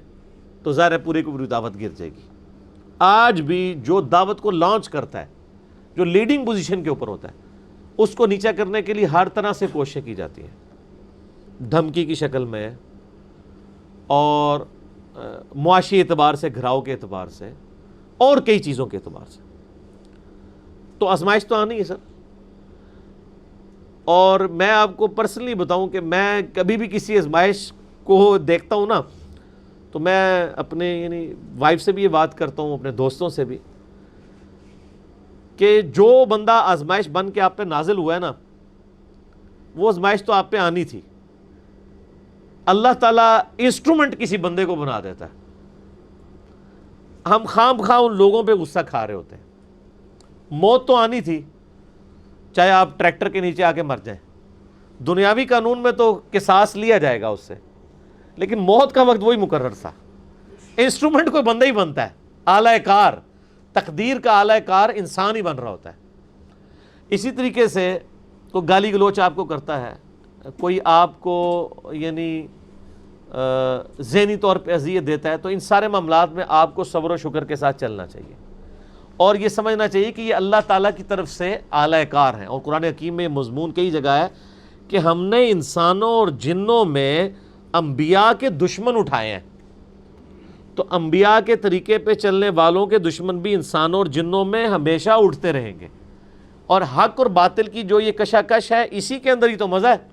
تو ظاہر ہے پوری کی پوری دعوت گر جائے گی۔ آج بھی جو دعوت کو لانچ کرتا ہے، جو لیڈنگ پوزیشن کے اوپر ہوتا ہے، اس کو نیچا کرنے کے لیے ہر طرح سے کوششیں کی جاتی ہیں، دھمکی کی شکل میں اور معاشی اعتبار سے، گھراؤ کے اعتبار سے اور کئی چیزوں کے اعتبار سے۔ تو آزمائش تو آنی ہے سر۔ اور میں آپ کو پرسنلی بتاؤں کہ میں کبھی بھی کسی آزمائش کو دیکھتا ہوں نا، تو میں اپنے یعنی وائف سے بھی یہ بات کرتا ہوں، اپنے دوستوں سے بھی، کہ جو بندہ آزمائش بن کے آپ پہ نازل ہوا ہے نا، وہ آزمائش تو آپ پہ آنی تھی۔ اللہ تعالیٰ انسٹرومنٹ کسی بندے کو بنا دیتا ہے۔ ہم خام خواہ ان لوگوں پہ غصہ کھا رہے ہوتے ہیں۔ موت تو آنی تھی، چاہے آپ ٹریکٹر کے نیچے آ کے مر جائیں، دنیاوی قانون میں تو قصاص لیا جائے گا اس سے، لیکن موت کا وقت وہی مقرر تھا۔ انسٹرومنٹ کوئی بندہ ہی بنتا ہے، آلہ کار، تقدیر کا آلہ کار انسان ہی بن رہا ہوتا ہے۔ اسی طریقے سے کوئی گالی گلوچ آپ کو کرتا ہے، کوئی آپ کو یعنی ذہنی طور پہ اذیت دیتا ہے، تو ان سارے معاملات میں آپ کو صبر و شکر کے ساتھ چلنا چاہیے، اور یہ سمجھنا چاہیے کہ یہ اللہ تعالیٰ کی طرف سے اعلی کار ہیں۔ اور قرآن حکیم میں یہ مضمون کئی جگہ ہے کہ ہم نے انسانوں اور جنوں میں انبیاء کے دشمن اٹھائے ہیں، تو انبیاء کے طریقے پہ چلنے والوں کے دشمن بھی انسانوں اور جنوں میں ہمیشہ اٹھتے رہیں گے، اور حق اور باطل کی جو یہ کشاکش ہے، اسی کے اندر ہی تو مزہ ہے۔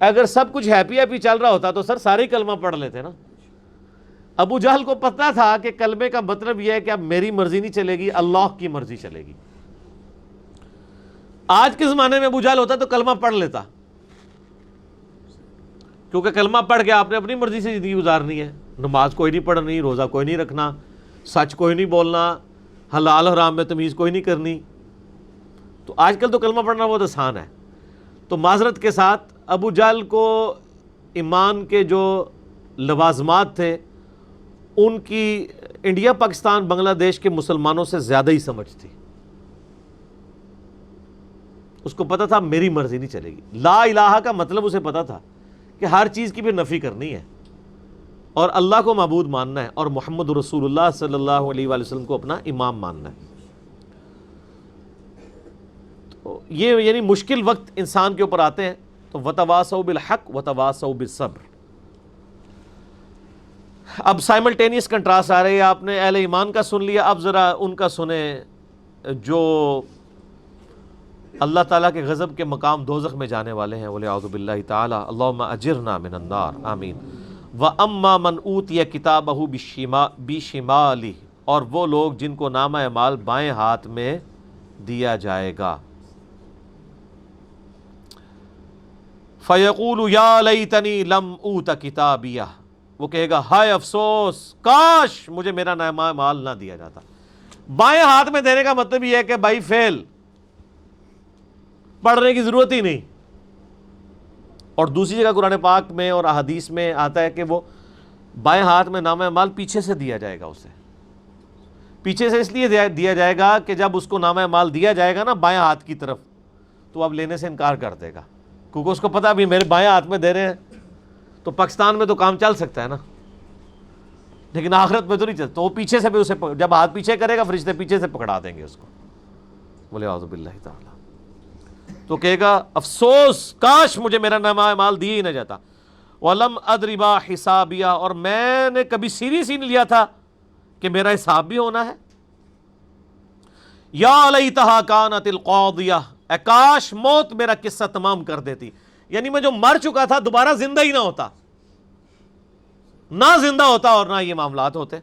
اگر سب کچھ ہیپی ہیپی چل رہا ہوتا تو سر سارے کلمہ پڑھ لیتے نا۔ ابو جہل کو پتہ تھا کہ کلمے کا مطلب یہ ہے کہ اب میری مرضی نہیں چلے گی، اللہ کی مرضی چلے گی۔ آج کے زمانے میں ابو جہل ہوتا تو کلمہ پڑھ لیتا، کیونکہ کلمہ پڑھ کے آپ نے اپنی مرضی سے زندگی گزارنی ہے، نماز کوئی نہیں پڑھنی، روزہ کوئی نہیں رکھنا، سچ کوئی نہیں بولنا، حلال حرام میں تمیز کوئی نہیں کرنی۔ تو آج کل تو کلمہ پڑھنا بہت آسان ہے۔ تو معذرت کے ساتھ ابو جہل کو ایمان کے جو لوازمات تھے ان کی انڈیا، پاکستان، بنگلہ دیش کے مسلمانوں سے زیادہ ہی سمجھ تھی۔ اس کو پتا تھا میری مرضی نہیں چلے گی۔ لا الہ کا مطلب اسے پتا تھا کہ ہر چیز کی بھی نفی کرنی ہے، اور اللہ کو معبود ماننا ہے، اور محمد رسول اللہ صلی اللہ علیہ وآلہ وسلم کو اپنا امام ماننا ہے۔ تو یہ یعنی مشکل وقت انسان کے اوپر آتے ہیں، تو وتواصوا بالحق وتواصوا بالصبر۔ اب سائملٹینیس کنٹراسٹ آ رہی ہے، آپ نے اہل ایمان کا سن لیا، اب ذرا ان کا سنیں جو اللہ تعالیٰ کے غضب کے مقام دوزخ میں جانے والے ہیں۔ وَلِعَوْذُ بِاللَّهِ تَعَالَى اللہم اجرنا من النار، آمین۔ وَأَمَّا مَنْ أُوتِيَ كِتَابَهُ بِشِمَالِهِ، اور وہ لوگ جن کو نامہ اعمال بائیں ہاتھ میں دیا جائے گا، فَيَقُولُ يَا لَيْتَنِي لَمْ أُوتَ كِتَابِيَهْ، وہ کہے گا ہائے افسوس، کاش مجھے میرا نامہ اعمال نہ دیا جاتا۔ بائیں ہاتھ میں دینے کا مطلب یہ ہے کہ بھائی فیل، پڑھنے کی ضرورت ہی نہیں۔ اور دوسری جگہ قرآن پاک میں اور احادیث میں آتا ہے کہ وہ بائیں ہاتھ میں نامہ اعمال پیچھے سے دیا جائے گا، اسے پیچھے سے اس لیے دیا جائے گا کہ جب اس کو نامہ اعمال دیا جائے گا نا بائیں ہاتھ کی طرف، تو اب لینے سے انکار کر دے گا، کیونکہ اس کو پتا بھی میرے بائیں ہاتھ میں دے رہے ہیں تو پاکستان میں تو کام چل سکتا ہے نا، لیکن آخرت میں تو نہیں چلتا۔ تو وہ پیچھے سے بھی اسے جب ہاتھ پیچھے کرے گا، فرشتے پیچھے سے پکڑا دیں گے اس کو۔ بولے اعوذ باللہ تعالی، تو کہے گا افسوس، کاش مجھے میرا نامہ اعمال دیا ہی نہ جاتا۔ وَلَمْ أَدْرِ مَا حِسَابِيَهْ، اور میں نے کبھی سیریس ہی نہیں لیا تھا کہ میرا حساب بھی ہونا ہے۔ یا لیتہا کانت القاضیہ، اے کاش موت میرا قصہ تمام کر دیتی، یعنی میں جو مر چکا تھا دوبارہ زندہ ہی نہ ہوتا، نہ زندہ ہوتا اور نہ یہ معاملات ہوتے۔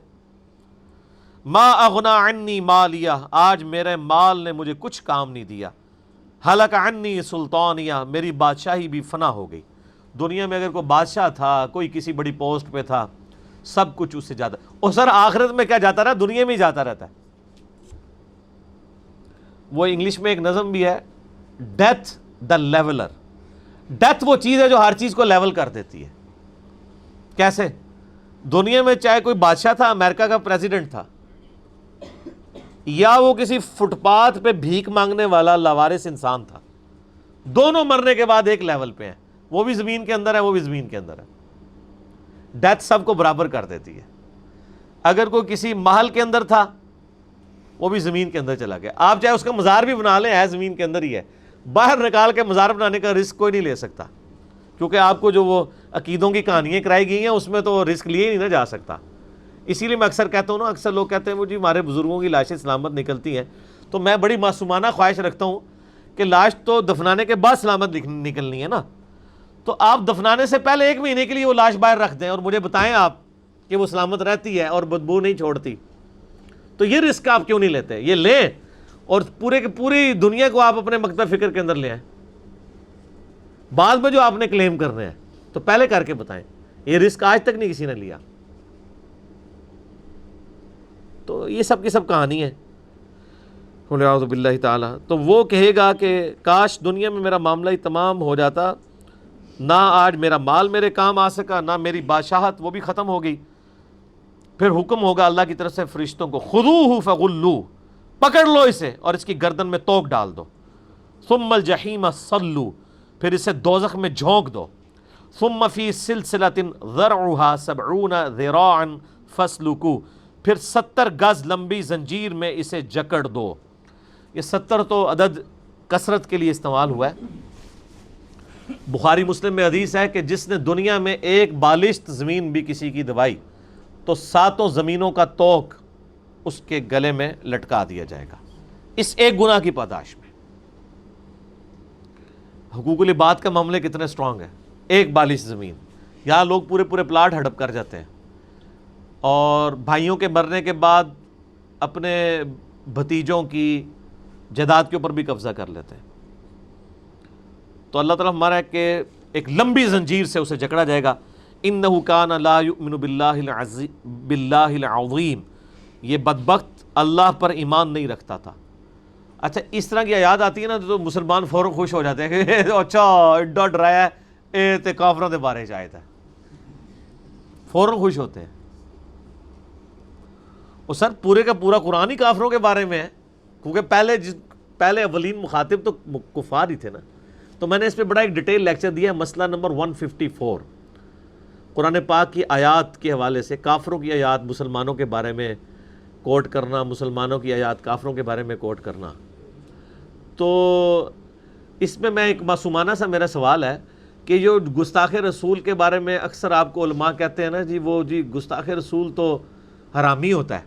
ما اغنا عنی مالیہ، آج میرے مال نے مجھے کچھ کام نہیں دیا۔ ہلک عنی سلطانیہ، میری بادشاہی بھی فنا ہو گئی۔ دنیا میں اگر کوئی بادشاہ تھا، کوئی کسی بڑی پوسٹ پہ تھا، سب کچھ اس سے زیادہ. اور سر آخرت میں کیا جاتا رہا؟ دنیا میں ہی جاتا رہتا ہے. وہ انگلش میں ایک نظم بھی ہے، ڈیتھ دا لیولر. ڈیتھ وہ چیز ہے جو ہر چیز کو لیول کر دیتی ہے. کیسے؟ دنیا میں چاہے کوئی بادشاہ تھا، امریکہ کا پریزیڈنٹ تھا، یا وہ کسی فٹ پاتھ پہ بھیک مانگنے والا لاوارث انسان تھا، دونوں مرنے کے بعد ایک لیول پہ ہیں. وہ بھی زمین کے اندر ہے، وہ بھی زمین کے اندر ہے. ڈیتھ سب کو برابر کر دیتی ہے. اگر کوئی کسی محل کے اندر تھا، وہ بھی زمین کے اندر چلا گیا. آپ چاہے اس کا مزار بھی بنا لیں، ہے زمین کے اندر ہی ہے، باہر نکال کے مزار بنانے کا رسک کوئی نہیں لے سکتا، کیونکہ آپ کو جو وہ عقیدوں کی کہانیاں کرائی گئی ہیں اس میں تو رسک لیے ہی نہیں نہ جا سکتا. اسی لیے میں اکثر کہتا ہوں نا، اکثر لوگ کہتے ہیں وہ جی ہمارے بزرگوں کی لاشیں سلامت نکلتی ہیں، تو میں بڑی معصومانہ خواہش رکھتا ہوں کہ لاش تو دفنانے کے بعد سلامت نکلنی ہے نا، تو آپ دفنانے سے پہلے 1 مہینے کے لیے وہ لاش باہر رکھ دیں اور مجھے بتائیں آپ کہ وہ سلامت رہتی ہے اور بدبو نہیں چھوڑتی. تو یہ رسک آپ کیوں نہیں لیتے؟ یہ لیں اور پوری دنیا کو آپ اپنے مکتب فکر کے اندر لے آئیں. بعد میں جو آپ نے کلیم کرنے ہیں تو پہلے کر کے بتائیں. یہ رسک آج تک نہیں کسی نے لیا. تو یہ سب کی سب کہانی ہے. اعوذ باللہ تعالی. تو وہ کہے گا کہ کاش دنیا میں میرا معاملہ ہی تمام ہو جاتا، نہ آج میرا مال میرے کام آ سکا، نہ میری بادشاہت وہ بھی ختم ہو گئی. پھر حکم ہوگا اللہ کی طرف سے فرشتوں کو، خذوہ فغلوہ، پکڑ لو اسے اور اس کی گردن میں توق ڈال دو. ثم الجحیم صلوا، پھر اسے دوزخ میں جھونک دو. ثم فی سلسلۃ ذرعها 70 ذراعا فاسلکوہ، پھر 70 گز لمبی زنجیر میں اسے جکڑ دو. یہ 70 تو عدد کثرت کے لیے استعمال ہوا ہے. بخاری مسلم میں حدیث ہے کہ جس نے دنیا میں ایک بالشت زمین بھی کسی کی دبائی تو 7 زمینوں کا توق اس کے گلے میں لٹکا دیا جائے گا اس ایک گناہ کی پاداش میں. حقوق العباد کا معاملے کتنے سٹرونگ ہے. ایک بالشت زمین، یہاں لوگ پورے پلاٹ ہڑپ کر جاتے ہیں اور بھائیوں کے مرنے کے بعد اپنے بھتیجوں کی جائیداد کے اوپر بھی قبضہ کر لیتے ہیں. تو اللہ تعالیٰ ہمارا ہے کہ ایک لمبی زنجیر سے اسے جکڑا جائے گا. انہ کان لا یؤمن باللہ العظیم، یہ بدبخت اللہ پر ایمان نہیں رکھتا تھا. اچھا اس طرح کی آیات آتی ہے نا تو مسلمان فوراً خوش ہو جاتے ہیں کہ اچھا ایڈا ڈرایا ہے اے تے کافروں دے بارے آیت ہے، فوراً خوش ہوتے ہیں. اور سر پورے کا پورا قرآن ہی کافروں کے بارے میں ہے، کیونکہ پہلے اولین مخاطب تو کفار ہی تھے نا. تو میں نے اس پہ بڑا ایک ڈیٹیل لیکچر دیا ہے، مسئلہ نمبر 154، قرآن پاک کی آیات کے حوالے سے کافروں کی آیات مسلمانوں کے بارے میں کوٹ کرنا، مسلمانوں کی آیات کافروں کے بارے میں کوٹ کرنا. تو اس میں ایک معصومانہ سا میرا سوال ہے کہ جو گستاخ رسول کے بارے میں اکثر آپ کو علماء کہتے ہیں نا جی وہ جی گستاخ رسول تو حرامی ہوتا ہے،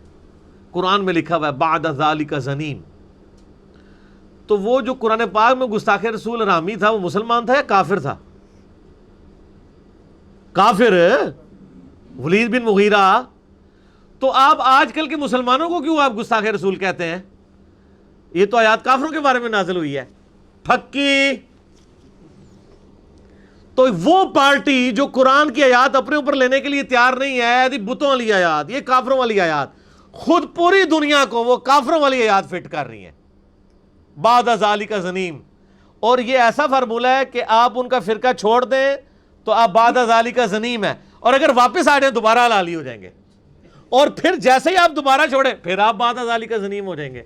قرآن میں لکھا ہوا ہے بعد ذالک زنیم. تو وہ جو قرآن پاک میں گستاخ رسول حرامی تھا وہ مسلمان تھا یا کافر تھا؟ کافر، ولید بن مغیرہ. تو آپ آج کل کے مسلمانوں کو کیوں آپ گستاخ رسول کہتے ہیں؟ یہ تو آیات کافروں کے بارے میں نازل ہوئی ہے. پھکی. تو وہ پارٹی جو قرآن کی آیات اپنے اوپر لینے کے لیے تیار نہیں ہے، بتوں والی آیات، یہ کافروں والی آیات، خود پوری دنیا کو وہ کافروں والی آیات فٹ کر رہی ہیں بعد ذالک زنیم. اور یہ ایسا فارمولہ ہے کہ آپ ان کا فرقہ چھوڑ دیں تو آپ بعد ذالک زنیم ہے، اور اگر واپس آ جائیں دوبارہ حلالی ہو جائیں گے، اور پھر جیسے ہی آپ دوبارہ چھوڑیں پھر آپ بعد ذالک زنیم ہو جائیں گے.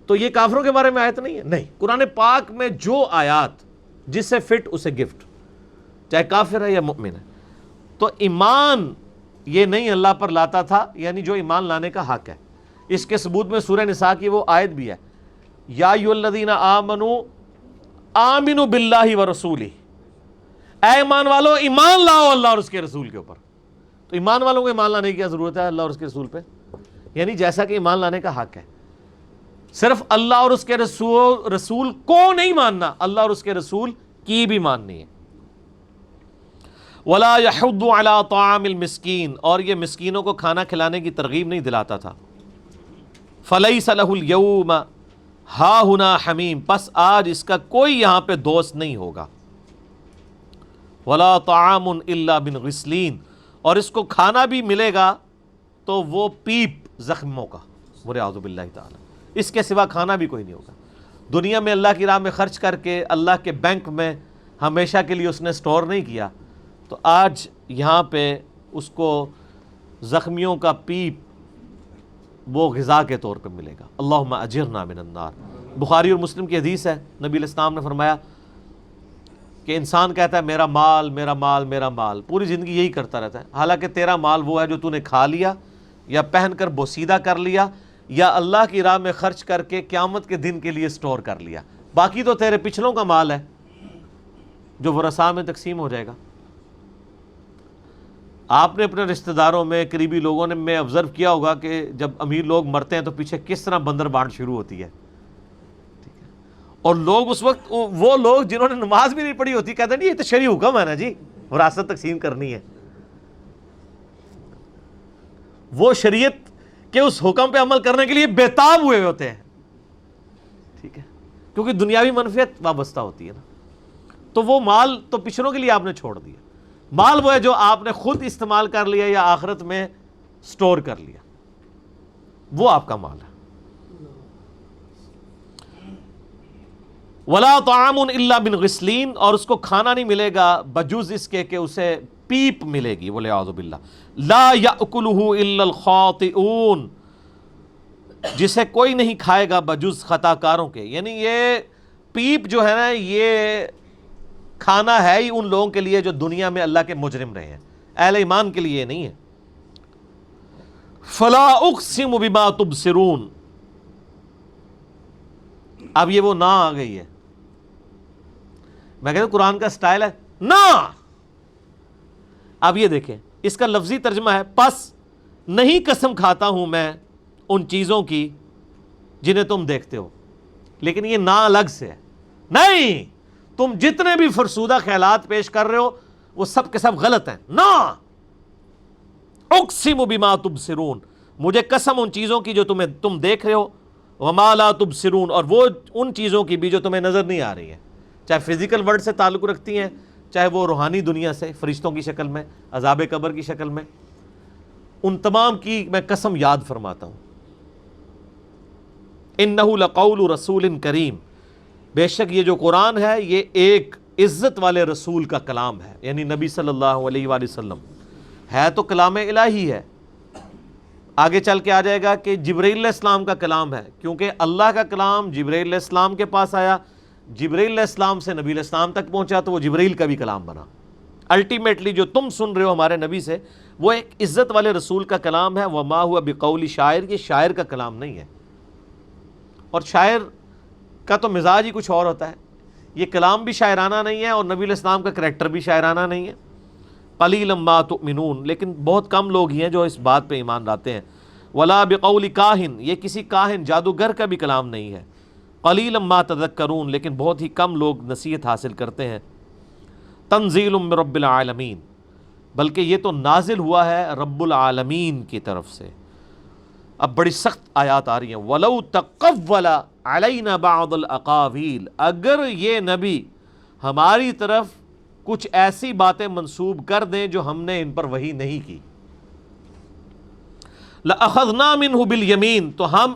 تو یہ کافروں کے بارے میں آیت نہیں ہے. نہیں، قرآن پاک میں جو آیات جس سے فٹ اسے گفٹ، چاہے کافر ہے یا مومن ہے. تو ایمان یہ نہیں اللہ پر لاتا تھا، یعنی جو ایمان لانے کا حق ہے. اس کے ثبوت میں سورہ نساء کی وہ آیت بھی ہے، یا ایھا الذین آمنوا آمنوا باللہ ورسولہ، اے ایمان والو ایمان لاؤ اللہ اور اس کے رسول کے اوپر. تو ایمان والوں کو ایمان لانے کی کیا ضرورت ہے اللہ اور اس کے رسول پہ؟ یعنی جیسا کہ ایمان لانے کا حق ہے، صرف اللہ اور اس کے رسول کو نہیں ماننا، اللہ اور اس کے رسول کی بھی ماننی ہے. ولا یحض علی طعام المسکین، اور یہ مسکینوں کو کھانا کھلانے کی ترغیب نہیں دلاتا تھا. فلیس لہ اليوم ہاہنا حمیم، پس آج اس کا کوئی یہاں پہ دوست نہیں ہوگا. ولا طعام الا من غسلین، اور اس کو کھانا بھی ملے گا تو وہ پیپ زخموں کا، والعیاذ باللہ تعالی، اس کے سوا کھانا بھی کوئی نہیں ہوگا۔ دنیا میں اللہ کی راہ میں خرچ کر کے اللہ کے بینک میں ہمیشہ کے لیے اس نے سٹور نہیں کیا، تو آج یہاں پہ اس کو زخمیوں کا پیپ وہ غذا کے طور پہ ملے گا۔ اللہم اجرنا من النار۔ بخاری اور مسلم کی حدیث ہے، نبی علیہ السلام نے فرمایا کہ انسان کہتا ہے میرا مال میرا مال میرا مال، پوری زندگی یہی کرتا رہتا ہے، حالانکہ تیرا مال وہ ہے جو تو نے کھا لیا یا پہن کر بوسیدہ کر لیا یا اللہ کی راہ میں خرچ کر کے قیامت کے دن کے لیے سٹور کر لیا، باقی تو تیرے پچھلوں کا مال ہے جو ورثاء میں تقسیم ہو جائے گا۔ آپ نے اپنے رشتہ داروں میں قریبی لوگوں نے میں آبزرو کیا ہوگا کہ جب امیر لوگ مرتے ہیں تو پیچھے کس طرح بندر بانٹ شروع ہوتی ہے، اور لوگ اس وقت وہ لوگ جنہوں نے نماز بھی نہیں پڑھی ہوتی کہتے ہیں یہ تو شرعی حکم ہے نا جی، وراثت تقسیم کرنی ہے، وہ شریعت کے اس حکم پہ عمل کرنے کے لیے بےتاب ہوئے ہوتے ہیں، ٹھیک ہے، کیونکہ دنیاوی منفعت وابستہ ہوتی ہے نا، تو وہ مال تو پچھلوں کے لیے آپ نے چھوڑ دیا، مال وہ ہے جو آپ نے خود استعمال کر لیا یا آخرت میں سٹور کر لیا، وہ آپ کا مال ہے۔ ولا طعام الا من غسلین، اور اس کو کھانا نہیں ملے گا بجوز اس کے کہ اسے پیپ ملے گی، والعیاذ باللہ، لا یاکلہ الا الخاطئون، جسے کوئی نہیں کھائے گا بجوز خطا کاروں کے، یعنی یہ پیپ جو ہے نا یہ کھانا ہے ہی ان لوگوں کے لیے جو دنیا میں اللہ کے مجرم رہے ہیں، اہل ایمان کے لیے نہیں ہے۔ فلا اقسم بما تبصرون، اب یہ وہ نہ آ گئی ہے، میں کہتا ہوں قرآن کا سٹائل ہے نا، اب یہ دیکھیں اس کا لفظی ترجمہ ہے پس نہیں قسم کھاتا ہوں میں ان چیزوں کی جنہیں تم دیکھتے ہو، لیکن یہ نا الگ سے ہے، نہیں تم جتنے بھی فرسودہ خیالات پیش کر رہے ہو وہ سب کے سب غلط ہیں، نا اقسم بما تبصرون، مجھے قسم ان چیزوں کی جو تم دیکھ رہے ہو، وما لا تبصرون، اور وہ ان چیزوں کی بھی جو تمہیں نظر نہیں آ رہی ہیں، چاہے فزیکل ورلڈ سے تعلق رکھتی ہیں، چاہے وہ روحانی دنیا سے فرشتوں کی شکل میں، عذاب قبر کی شکل میں، ان تمام کی میں قسم یاد فرماتا ہوں۔ انہ لقول رسول کریم، بے شک یہ جو قرآن ہے یہ ایک عزت والے رسول کا کلام ہے، یعنی نبی صلی اللہ علیہ وآلہ وسلم ہے، تو کلام الہی ہے، آگے چل کے آ جائے گا کہ جبرائیل علیہ السلام کا کلام ہے، کیونکہ اللہ کا کلام جبرائیل علیہ السلام کے پاس آیا، جبرائیل علیہ السلام سے نبی علیہ السلام تک پہنچا تو وہ جبرائیل کا بھی کلام بنا۔ الٹیمیٹلی جو تم سن رہے ہو ہمارے نبی سے وہ ایک عزت والے رسول کا کلام ہے، وما ہوا بقول شاعر، یہ شاعر کا کلام نہیں ہے، اور شاعر کا تو مزاج ہی کچھ اور ہوتا ہے، یہ کلام بھی شاعرانہ نہیں ہے اور نبی علیہ السلام کا کریکٹر بھی شاعرانہ نہیں ہے۔ قلیلا ما تؤمنون، لیکن بہت کم لوگ ہی ہیں جو اس بات پہ ایمان لاتے ہیں۔ ولا بقول کاہن، یہ کسی کاہن جادوگر کا بھی کلام نہیں ہے۔ قلیلا ما تذکرون، لیکن بہت ہی کم لوگ نصیحت حاصل کرتے ہیں۔ تنزیل من رب العالمین، بلکہ یہ تو نازل ہوا ہے رب العالمین کی طرف سے۔ اب بڑی سخت آیات آ رہی ہیں، وَلَوْ تَقَوَّلَ عَلَيْنَا بَعْضَ الْأَقَاوِيلِ، اگر یہ نبی ہماری طرف کچھ ایسی باتیں منسوب کر دیں جو ہم نے ان پر وحی نہیں کی، لَأَخَذْنَا مِنْهُ بِالْيَمِينِ، تو ہم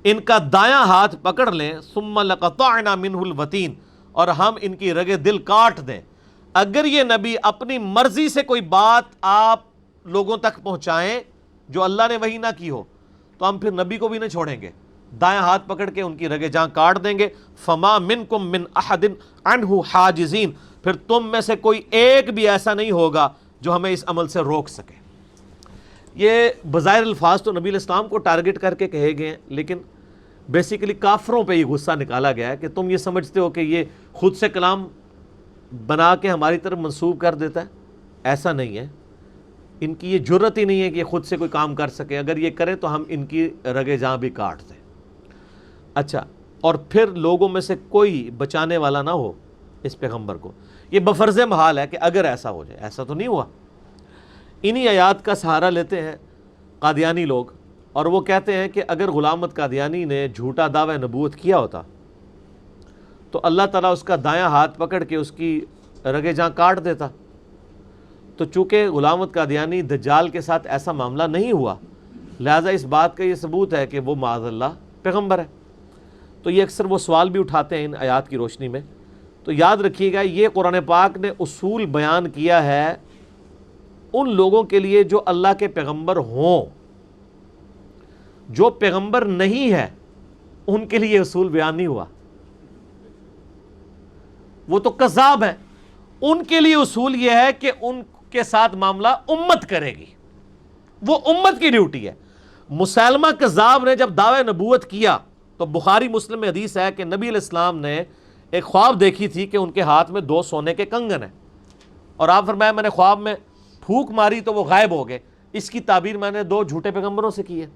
ان کا دایاں ہاتھ پکڑ لیں، ثُمَّ لَقَطَعْنَا مِنْهُ الْوَتِينَ، اور ہم ان کی رگے دل کاٹ دیں۔ اگر یہ نبی اپنی مرضی سے کوئی بات آپ لوگوں تک پہنچائیں جو اللہ نے وحی نہ کی ہو تو ہم پھر نبی کو بھی نہ چھوڑیں گے، دائیں ہاتھ پکڑ کے ان کی رگے جاں کاٹ دیں گے۔ فما منکم من احد عنہ حاجزین، پھر تم میں سے کوئی ایک بھی ایسا نہیں ہوگا جو ہمیں اس عمل سے روک سکے۔ یہ بظاہر الفاظ تو نبی علیہ السلام کو ٹارگٹ کر کے کہے گئے ہیں، لیکن بیسیکلی کافروں پہ یہ غصہ نکالا گیا ہے کہ تم یہ سمجھتے ہو کہ یہ خود سے کلام بنا کے ہماری طرف منسوب کر دیتا ہے، ایسا نہیں ہے، ان کی یہ جرت ہی نہیں ہے کہ یہ خود سے کوئی کام کر سکے، اگر یہ کریں تو ہم ان کی رگے جاں بھی کاٹ دیں۔ اچھا، اور پھر لوگوں میں سے کوئی بچانے والا نہ ہو اس پیغمبر کو، یہ بفرض محال ہے کہ اگر ایسا ہو جائے، ایسا تو نہیں ہوا۔ انہی آیات کا سہارا لیتے ہیں قادیانی لوگ، اور وہ کہتے ہیں کہ اگر غلام احمد قادیانی نے جھوٹا دعوی نبوت کیا ہوتا تو اللہ تعالیٰ اس کا دایاں ہاتھ پکڑ کے اس کی رگے جاں کاٹ دیتا۔ تو چونکہ غلام احمد قادیانی دجال کے ساتھ ایسا معاملہ نہیں ہوا، لہٰذا اس بات کا یہ ثبوت ہے کہ وہ معاذ اللہ پیغمبر ہے۔ تو یہ اکثر وہ سوال بھی اٹھاتے ہیں ان آیات کی روشنی میں۔ تو یاد رکھیے گا، یہ قرآن پاک نے اصول بیان کیا ہے ان لوگوں کے لیے جو اللہ کے پیغمبر ہوں۔ جو پیغمبر نہیں ہے ان کے لیے اصول بیان نہیں ہوا، وہ تو کذاب ہے۔ ان کے لیے اصول یہ ہے کہ ان کے ساتھ معاملہ امت کرے گی، وہ امت کی ڈیوٹی ہے۔ مسیلمہ کذاب نے جب دعوی نبوت کیا تو بخاری مسلم میں حدیث ہے کہ نبی علیہ السلام نے ایک خواب دیکھی تھی کہ ان کے ہاتھ میں 2 سونے کے کنگن ہیں، اور آپ فرمایا میں نے خواب میں پھونک ماری تو وہ غائب ہو گئے۔ اس کی تعبیر میں نے 2 جھوٹے پیغمبروں سے کی ہے۔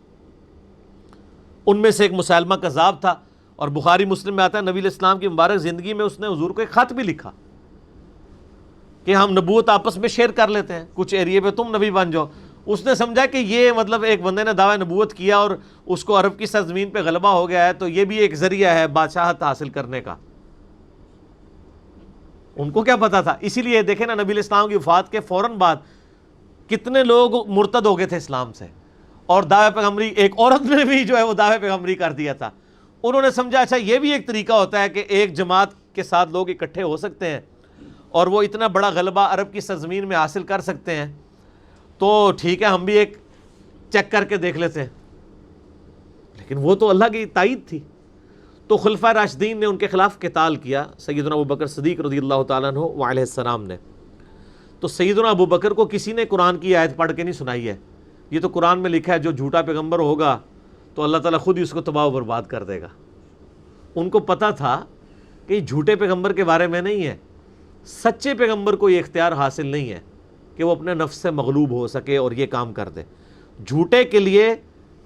ان میں سے ایک مسیلمہ کذاب تھا، اور بخاری مسلم میں آتا ہے نبی علیہ السلام کی مبارک زندگی میں اس نے حضور کو ایک خط بھی لکھا کہ ہم نبوت آپس میں شیئر کر لیتے ہیں، کچھ ایریے پہ تم نبی بن جاؤ۔ اس نے سمجھا کہ یہ مطلب ایک بندے نے دعوی نبوت کیا اور اس کو عرب کی سرزمین پہ غلبہ ہو گیا ہے، تو یہ بھی ایک ذریعہ ہے بادشاہت حاصل کرنے کا۔ ان کو کیا پتا تھا؟ اسی لیے دیکھیں نا، نبی علیہ السلام کی وفات کے فوراً بعد کتنے لوگ مرتد ہو گئے تھے اسلام سے، اور دعوی پیغمبری، ایک عورت نے بھی جو ہے وہ دعوی پیغمبری کر دیا تھا۔ انہوں نے سمجھا اچھا یہ بھی ایک طریقہ ہوتا ہے کہ ایک جماعت کے ساتھ لوگ اکٹھے ہو سکتے ہیں اور وہ اتنا بڑا غلبہ عرب کی سرزمین میں حاصل کر سکتے ہیں، تو ٹھیک ہے ہم بھی ایک چیک کر کے دیکھ لیتے ہیں۔ لیکن وہ تو اللہ کی تائید تھی۔ تو خلفائے راشدین نے ان کے خلاف قتال کیا، سیدنا ابوبکر صدیق رضی اللہ تعالیٰ عنہ وعلیہ السلام نے۔ تو سیدنا ابوبکر کو کسی نے قرآن کی آیت پڑھ کے نہیں سنائی ہے، یہ تو قرآن میں لکھا ہے جو جھوٹا پیغمبر ہوگا تو اللہ تعالیٰ خود ہی اس کو تباہ و برباد کر دے گا۔ ان کو پتہ تھا کہ یہ جھوٹے پیغمبر کے بارے میں نہیں ہے، سچے پیغمبر کو یہ اختیار حاصل نہیں ہے کہ وہ اپنے نفس سے مغلوب ہو سکے اور یہ کام کر دے۔ جھوٹے کے لیے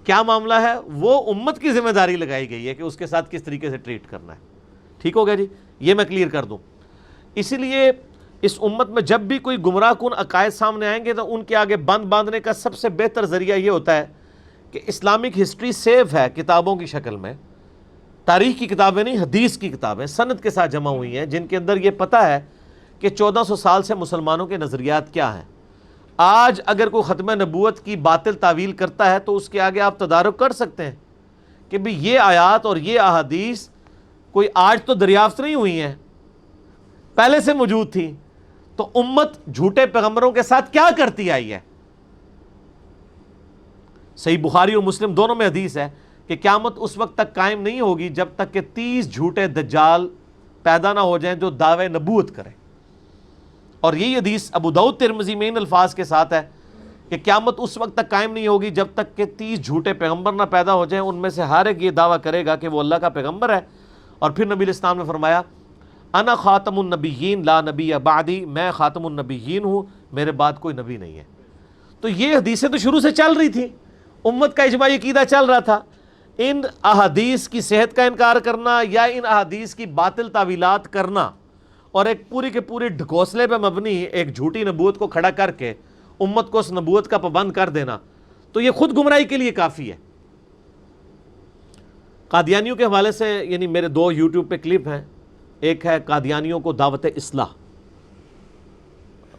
کیا معاملہ ہے، وہ امت کی ذمہ داری لگائی گئی ہے کہ اس کے ساتھ کس طریقے سے ٹریٹ کرنا ہے۔ ٹھیک ہو گیا جی، یہ میں کلیئر کر دوں۔ اسی لیے اس امت میں جب بھی کوئی گمراہ کن عقائد سامنے آئیں گے تو ان کے آگے بند باندھنے کا سب سے بہتر ذریعہ یہ ہوتا ہے کہ اسلامک ہسٹری سیف ہے کتابوں کی شکل میں، تاریخ کی کتابیں نہیں، حدیث کی کتابیں سند کے ساتھ جمع ہوئی ہیں، جن کے اندر یہ پتہ ہے کہ 1400 سال سے مسلمانوں کے نظریات کیا ہیں۔ آج اگر کوئی ختم نبوت کی باطل تعویل کرتا ہے تو اس کے آگے آپ تدارک کر سکتے ہیں کہ بھی یہ آیات اور یہ احادیث کوئی آج تو دریافت نہیں ہوئی ہیں، پہلے سے موجود تھی۔ تو امت جھوٹے پیغمبروں کے ساتھ کیا کرتی آئی ہے؟ صحیح بخاری اور مسلم دونوں میں حدیث ہے کہ قیامت اس وقت تک قائم نہیں ہوگی جب تک کہ 30 جھوٹے دجال پیدا نہ ہو جائیں جو دعوے نبوت کریں۔ اور یہی حدیث ابو داؤد ترمذی میں ان الفاظ کے ساتھ ہے کہ قیامت اس وقت تک قائم نہیں ہوگی جب تک کہ 30 جھوٹے پیغمبر نہ پیدا ہو جائیں، ان میں سے ہر ایک یہ دعویٰ کرے گا کہ وہ اللہ کا پیغمبر ہے۔ اور پھر نبی علیہ السلام نے فرمایا انا خاتم النبیین لا نبی بعدی، میں خاتم النبیین ہوں، میرے بعد کوئی نبی نہیں ہے۔ تو یہ حدیثیں تو شروع سے چل رہی تھیں، امت کا اجماعی عقیدہ چل رہا تھا۔ ان احادیث کی صحت کا انکار کرنا یا ان احادیث کی باطل تعویلات کرنا اور ایک پوری کے پوری ڈھکوسلے پہ مبنی ایک جھوٹی نبوت کو کھڑا کر کے امت کو اس نبوت کا پابند کر دینا، تو یہ خود گمراہی کے لیے کافی ہے۔ قادیانیوں کے حوالے سے یعنی میرے 2 یوٹیوب پہ کلپ ہیں، ایک ہے قادیانیوں کو دعوت اصلاح،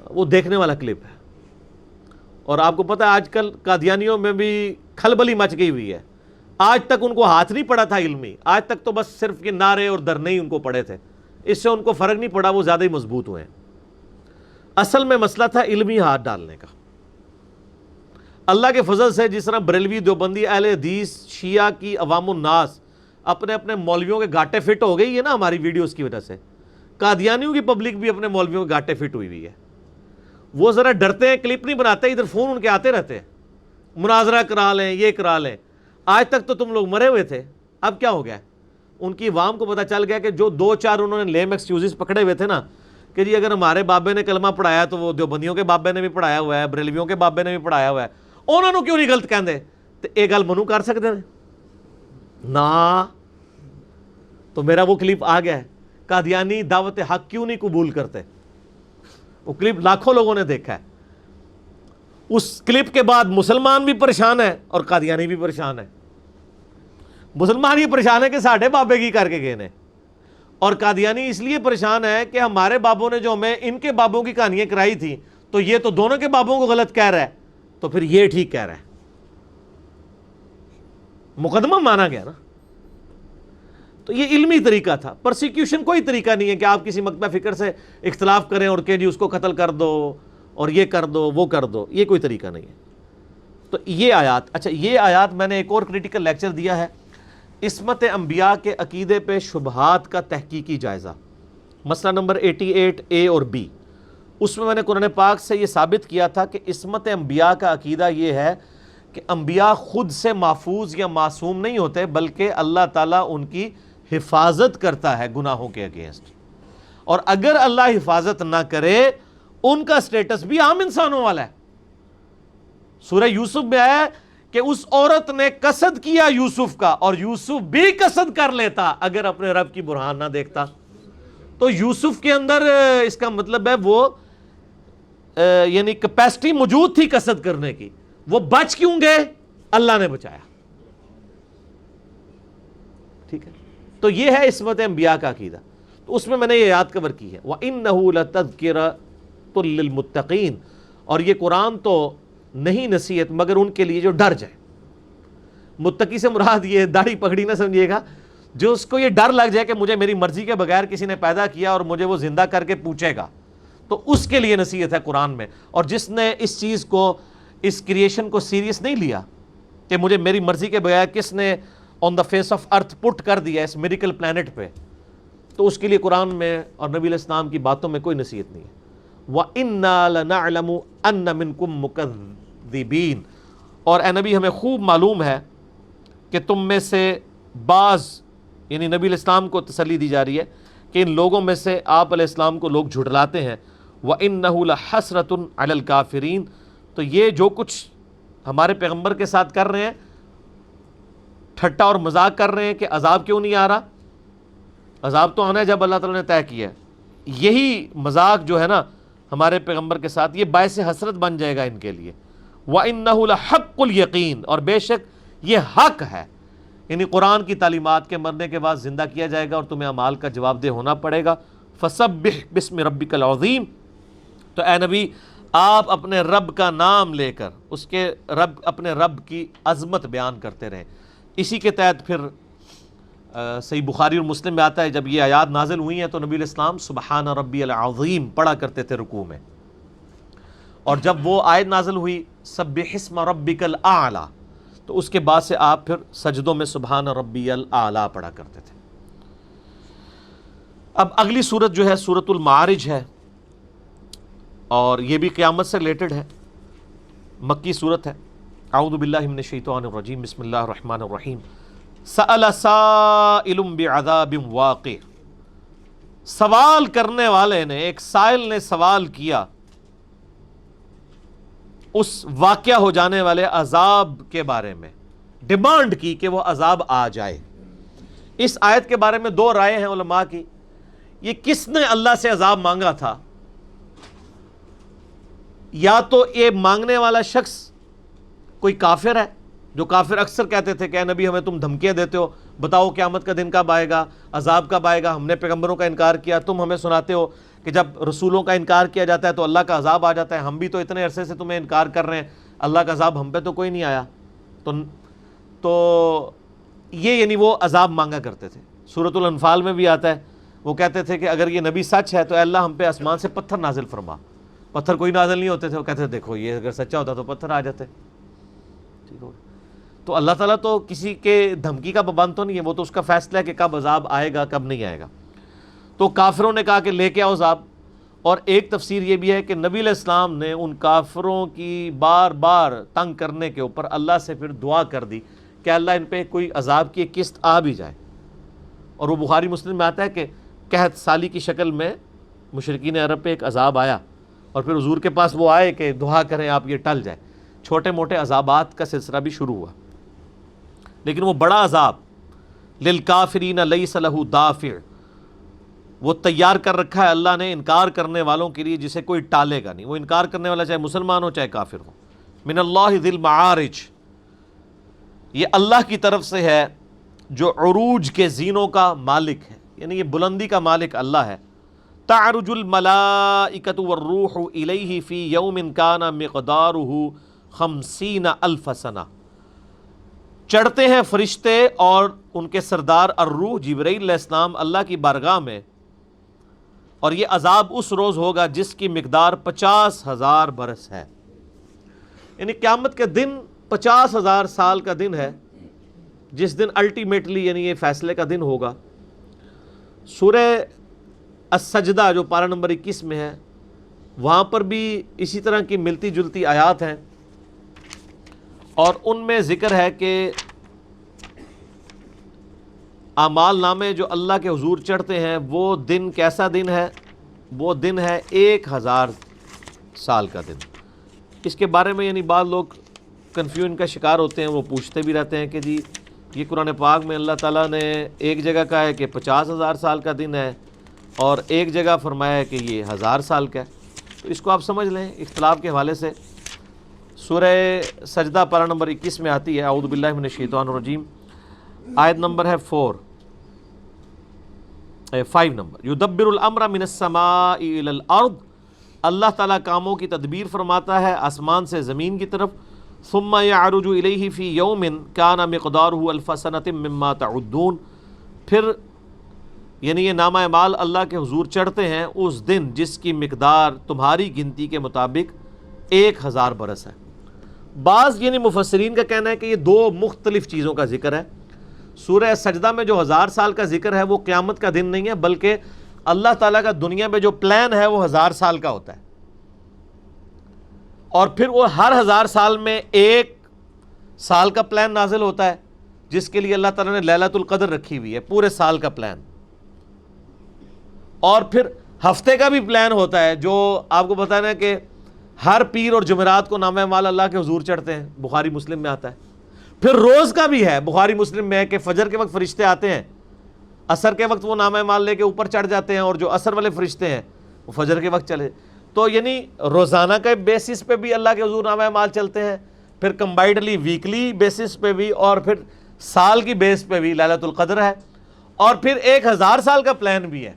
وہ دیکھنے والا کلپ ہے۔ اور آپ کو پتہ ہے آج کل قادیانیوں میں بھی کھلبلی مچ گئی ہوئی ہے۔ آج تک ان کو ہاتھ نہیں پڑا تھا علمی، آج تک تو بس صرف یہ نعرے اور درنے ہی ان کو پڑے تھے، اس سے ان کو فرق نہیں پڑا، وہ زیادہ ہی مضبوط ہوئے ہیں۔ اصل میں مسئلہ تھا علمی ہاتھ ڈالنے کا۔ اللہ کے فضل سے جس طرح بریلوی، دیوبندی، اہل حدیث، شیعہ کی عوام الناس اپنے اپنے مولویوں کے گھاٹے فٹ ہو گئی ہے نا ہماری ویڈیوز کی وجہ سے، قادیانیوں کی پبلک بھی اپنے مولویوں کے گھاٹے فٹ ہوئی ہوئی ہے۔ وہ ذرا ڈرتے ہیں، کلپ نہیں بناتے، ادھر فون ان کے آتے رہتے ہیں، مناظرہ کرا لیں، یہ کرا لیں۔ آج تک تو تم لوگ مرے ہوئے تھے، اب کیا ہو گیا؟ ان کی عوام کو پتہ چل گیا کہ جو 2-4 انہوں نے لیم ایکسکیوزز پکڑے ہوئے تھے نا کہ جی اگر ہمارے بابے نے کلمہ پڑھایا تو وہ دیوبندیوں کے بابے نے بھی پڑھایا ہوا ہے، بریلویوں کے بابے نے بھی پڑھایا ہوا ہے، انہوں نے کیوں نہیں غلط کہندے؟ تو ایک گل منو کر سکتے ہیں نا؟ تو میرا وہ کلپ آ گیا ہے، قادیانی دعوت حق کیوں نہیں قبول کرتے؟ وہ کلپ لاکھوں لوگوں نے دیکھا ہے۔ اس کلپ کے بعد مسلمان بھی پریشان ہے اور قادیانی بھی پریشان ہے۔ مسلمان یہ پریشان ہے کہ ساڑھے بابے کی کر کے گئے نے، اور قادیانی اس لیے پریشان ہے کہ ہمارے بابوں نے جو ہمیں ان کے بابوں کی کہانیاں کرائی تھی تو یہ تو دونوں کے بابوں کو غلط کہہ رہا ہے، تو پھر یہ ٹھیک کہہ رہا ہے. مقدمہ مانا گیا نا. تو یہ علمی طریقہ تھا. پرسیکیوشن کوئی طریقہ نہیں ہے کہ آپ کسی مکتبہ فکر سے اختلاف کریں اور کہ جی اس کو قتل کر دو اور یہ کر دو وہ کر دو، یہ کوئی طریقہ نہیں ہے. تو یہ آیات، اچھا یہ آیات میں نے ایک اور کریٹیکل لیکچر دیا ہے، عصمت انبیاء کے عقیدے پہ شبہات کا تحقیقی جائزہ، مسئلہ نمبر 88 A اور B. اس میں نے قرآن پاک سے یہ ثابت کیا تھا کہ عصمت انبیاء کا عقیدہ یہ ہے کہ انبیاء خود سے محفوظ یا معصوم نہیں ہوتے، بلکہ اللہ تعالیٰ ان کی حفاظت کرتا ہے گناہوں کے اگینسٹ. اور اگر اللہ حفاظت نہ کرے ان کا سٹیٹس بھی عام انسانوں والا ہے. سورہ یوسف میں آیا کہ اس عورت نے قصد کیا یوسف کا، اور یوسف بھی قصد کر لیتا اگر اپنے رب کی برہان نہ دیکھتا. تو یوسف کے اندر اس کا مطلب ہے وہ یعنی کیپیسٹی موجود تھی قصد کرنے کی، وہ بچ کیوں گئے؟ اللہ نے بچایا. ٹھیک ہے، تو یہ ہے عصمت انبیاء کا عقیدہ. تو اس میں نے یہ یاد کور کی ہے، وَإِنَّهُ لَتَذْكِرَةٌ لِّلْمُتَّقِينَ، اور یہ قرآن تو نہیں نصیحت مگر ان کے لیے جو ڈر جائے. متقی سے مراد یہ داڑھی پگڑی نہ سمجھیے گا، جو اس کو یہ ڈر لگ جائے کہ مجھے میری مرضی کے بغیر کسی نے پیدا کیا اور مجھے وہ زندہ کر کے پوچھے گا، تو اس کے لیے نصیحت ہے قرآن میں. اور جس نے اس چیز کو، اس کریشن کو سیریس نہیں لیا کہ مجھے میری مرضی کے بغیر کس نے آن دا فیس آف ارتھ پٹ کر دیا اس میریکل پلانٹ پہ، تو اس کے لیے قرآن میں اور نبی علیہ السلام کی باتوں میں کوئی نصیحت نہیں ہے. وَإِنَّا لَنَعْلَمُ أَنَّ مِنْكُمْ مُكَذِّبِينَ، اور اے نبی ہمیں خوب معلوم ہے کہ تم میں سے بعض، یعنی نبی علیہ السلام کو تسلی دی جا رہی ہے کہ ان لوگوں میں سے آپ علیہ السلام کو لوگ جھٹلاتے ہیں. وَإِنَّهُ لَحَسْرَةٌ عَلَى الْكَافِرِينَ، تو یہ جو کچھ ہمارے پیغمبر کے ساتھ کر رہے ہیں، ٹھٹا اور مذاق کر رہے ہیں کہ عذاب کیوں نہیں آ رہا، عذاب تو آنا ہے جب اللہ تعالیٰ نے طے کیا ہے، یہی مذاق جو ہے نا ہمارے پیغمبر کے ساتھ، یہ باعث حسرت بن جائے گا ان کے لیے. وَإِنَّهُ لَحَقُّ الْيَقِينَ، اور بے شک یہ حق ہے، یعنی قرآن کی تعلیمات کے مرنے کے بعد زندہ کیا جائے گا اور تمہیں اعمال کا جواب دہ ہونا پڑے گا. فَسَبِّحْ بِاسْمِ رَبِّكَ الْعَظِيمِ، تو اے نبی آپ اپنے رب کا نام لے کر اس کے اپنے رب کی عظمت بیان کرتے رہیں. اسی کے تحت پھر صحیح بخاری اور مسلم میں آتا ہے جب یہ آیات نازل ہوئی ہیں تو نبی علیہ السلام سبحان ربی العظیم پڑھا کرتے تھے رکوع میں، اور جب وہ آیت نازل ہوئی سبح اسم ربک الاعلی، تو اس کے بعد سے آپ پھر سجدوں میں سبحان ربی الاعلی پڑھا کرتے تھے. اب اگلی سورت جو ہے سورۃ المعارج ہے، اور یہ بھی قیامت سے ریلیٹڈ ہے، مکی سورت ہے. اعوذ باللہ من الشیطان الرجیم، بسم اللہ الرحمن الرحیم. سأل سائل بعذاب واقع، سوال کرنے والے نے، ایک سائل نے سوال کیا اس واقعہ ہو جانے والے عذاب کے بارے میں، ڈیمانڈ کی کہ وہ عذاب آ جائے. اس آیت کے بارے میں دو رائے ہیں علماء کی. یہ کس نے اللہ سے عذاب مانگا تھا؟ یا تو یہ مانگنے والا شخص کوئی کافر ہے، جو کافر اکثر کہتے تھے کہ اے نبی ہمیں تم دھمکیاں دیتے ہو، بتاؤ قیامت کا دن کب آئے گا، عذاب کب آئے گا، ہم نے پیغمبروں کا انکار کیا، تم ہمیں سناتے ہو کہ جب رسولوں کا انکار کیا جاتا ہے تو اللہ کا عذاب آ جاتا ہے، ہم بھی تو اتنے عرصے سے تمہیں انکار کر رہے ہیں، اللہ کا عذاب ہم پہ تو کوئی نہیں آیا. تو یہ یعنی وہ عذاب مانگا کرتے تھے. سورۃ الانفال میں بھی آتا ہے، وہ کہتے تھے کہ اگر یہ نبی سچ ہے تو اے اللہ ہم پہ آسمان سے پتھر نازل فرما. پتھر کوئی نازل نہیں ہوتے تھے، وہ کہتے تھے دیکھو یہ اگر سچا ہوتا تو پتھر آ جاتے. ٹھیک ہو، تو اللہ تعالیٰ تو کسی کے دھمکی کا پابند تو نہیں ہے، وہ تو اس کا فیصلہ ہے کہ کب عذاب آئے گا کب نہیں آئے گا. تو کافروں نے کہا کہ لے کے آؤ عذاب. اور ایک تفسیر یہ بھی ہے کہ نبی علیہ السلام نے ان کافروں کی بار بار تنگ کرنے کے اوپر اللہ سے پھر دعا کر دی کہ اللہ ان پہ کوئی عذاب کی ایک قسط آ بھی جائے. اور وہ بخاری مسلم میں آتا ہے کہ قحط سالی کی شکل میں مشرکین عرب پہ ایک عذاب آیا، اور پھر حضور کے پاس وہ آئے کہ دعا کریں آپ یہ ٹل جائے. چھوٹے موٹے عذابات کا سلسلہ بھی شروع ہوا، لیکن وہ بڑا عذاب للکافرین لیس لہ دافع، وہ تیار کر رکھا ہے اللہ نے انکار کرنے والوں کے لیے جسے کوئی ٹالے گا نہیں. وہ انکار کرنے والا چاہے مسلمان ہو چاہے کافر ہو. من اللہ ذی المعارج، یہ اللہ کی طرف سے ہے جو عروج کے زینوں کا مالک ہے. یعنی یہ بلندی کا مالک اللہ ہے. تعرج الملائکۃ والروح الیہ فی یوم کان مقدارہ 50,000 سنہ. چڑھتے ہیں فرشتے اور ان کے سردار الروح جبرائیل علیہ السلام اللہ کی بارگاہ میں، اور یہ عذاب اس روز ہوگا جس کی مقدار 50,000 برس ہے. یعنی قیامت کے دن 50,000 سال کا دن ہے، جس دن الٹیمیٹلی یعنی یہ فیصلے کا دن ہوگا. سورہ السجدہ جو پارہ نمبر 21 میں ہے، وہاں پر بھی اسی طرح کی ملتی جلتی آیات ہیں، اور ان میں ذکر ہے کہ اعمال نامے جو اللہ کے حضور چڑھتے ہیں وہ دن کیسا دن ہے؟ وہ دن ہے 1000 سال کا دن. اس کے بارے میں یعنی بعض لوگ کنفیوژن کا شکار ہوتے ہیں، وہ پوچھتے بھی رہتے ہیں کہ جی یہ قرآن پاک میں اللہ تعالیٰ نے ایک جگہ کہا ہے کہ 50,000 سال کا دن ہے، اور ایک جگہ فرمایا ہے کہ یہ 1000 سال کا ہے. تو اس کو آپ سمجھ لیں اختلاف کے حوالے سے. سورہ سجدہ پارہ نمبر 21 میں آتی ہے، اعوذ باللہ من الشیطان الرجیم، آیت نمبر ہے 5 نمبر. یدبر الامر من السماء الی الارض، اللہ تعالیٰ کاموں کی تدبیر فرماتا ہے آسمان سے زمین کی طرف. ثم یعرج الیہ فی یوم کان مقدارہ 1000 سنۃ مما تعدون، پھر یعنی یہ نامہ اعمال اللہ کے حضور چڑھتے ہیں اس دن جس کی مقدار تمہاری گنتی کے مطابق 1000 برس ہے. بعض یعنی مفسرین کا کہنا ہے کہ یہ دو مختلف چیزوں کا ذکر ہے. سورہ سجدہ میں جو 1000 سال کا ذکر ہے وہ قیامت کا دن نہیں ہے، بلکہ اللہ تعالیٰ کا دنیا میں جو پلان ہے وہ 1000 سال کا ہوتا ہے، اور پھر وہ ہر 1000 سال میں ایک سال کا پلان نازل ہوتا ہے، جس کے لیے اللہ تعالیٰ نے لیلۃ القدر رکھی ہوئی ہے، پورے سال کا پلان. اور پھر ہفتے کا بھی پلان ہوتا ہے، جو آپ کو پتہ ہے کہ ہر پیر اور جمعرات کو نامہ اعمال اللہ کے حضور چڑھتے ہیں، بخاری مسلم میں آتا ہے. پھر روز کا بھی ہے، بخاری مسلم میں ہے کہ فجر کے وقت فرشتے آتے ہیں، عصر کے وقت وہ نامہ اعمال لے کے اوپر چڑھ جاتے ہیں، اور جو عصر والے فرشتے ہیں وہ فجر کے وقت چلے. تو یعنی روزانہ کے بیسس پہ بھی اللہ کے حضور نامہ اعمال چلتے ہیں، پھر کمبائنڈلی ویکلی بیسس پہ بھی، اور پھر سال کی بیس پہ بھی لیلۃ القدر ہے، اور پھر 1000 سال کا پلان بھی ہے.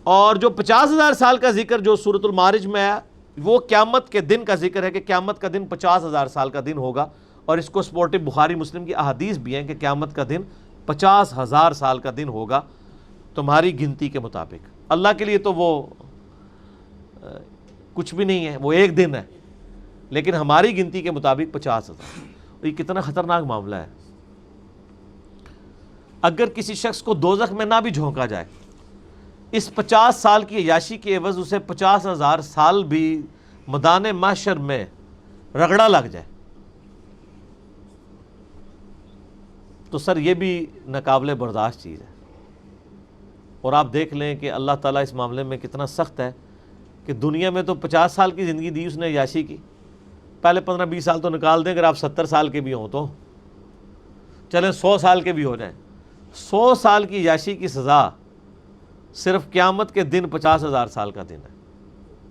اور جو 50,000 سال کا ذکر جو سورۃ المعارج میں ہے وہ قیامت کے دن کا ذکر ہے کہ قیامت کا دن 50,000 سال کا دن ہوگا، اور اس کو سپورٹو بخاری مسلم کی احادیث بھی ہیں کہ قیامت کا دن 50,000 سال کا دن ہوگا تمہاری گنتی کے مطابق. اللہ کے لیے تو وہ کچھ بھی نہیں ہے، وہ ایک دن ہے، لیکن ہماری گنتی کے مطابق 50,000. یہ کتنا خطرناک معاملہ ہے. اگر کسی شخص کو دوزخ میں نہ بھی جھونکا جائے، اس 50 سال کی عیاشی کے عوض اسے 50,000 سال بھی میدان محشر میں رگڑا لگ جائے، تو سر یہ بھی ناقابل برداشت چیز ہے. اور آپ دیکھ لیں کہ اللہ تعالیٰ اس معاملے میں کتنا سخت ہے کہ دنیا میں تو 50 سال کی زندگی دی اس نے عیاشی کی، پہلے 15-20 سال تو نکال دیں، اگر آپ 70 سال کے بھی ہوں تو چلیں 100 سال کے بھی ہو جائیں. 100 سال کی عیاشی کی سزا صرف قیامت کے دن 50,000 سال کا دن ہے،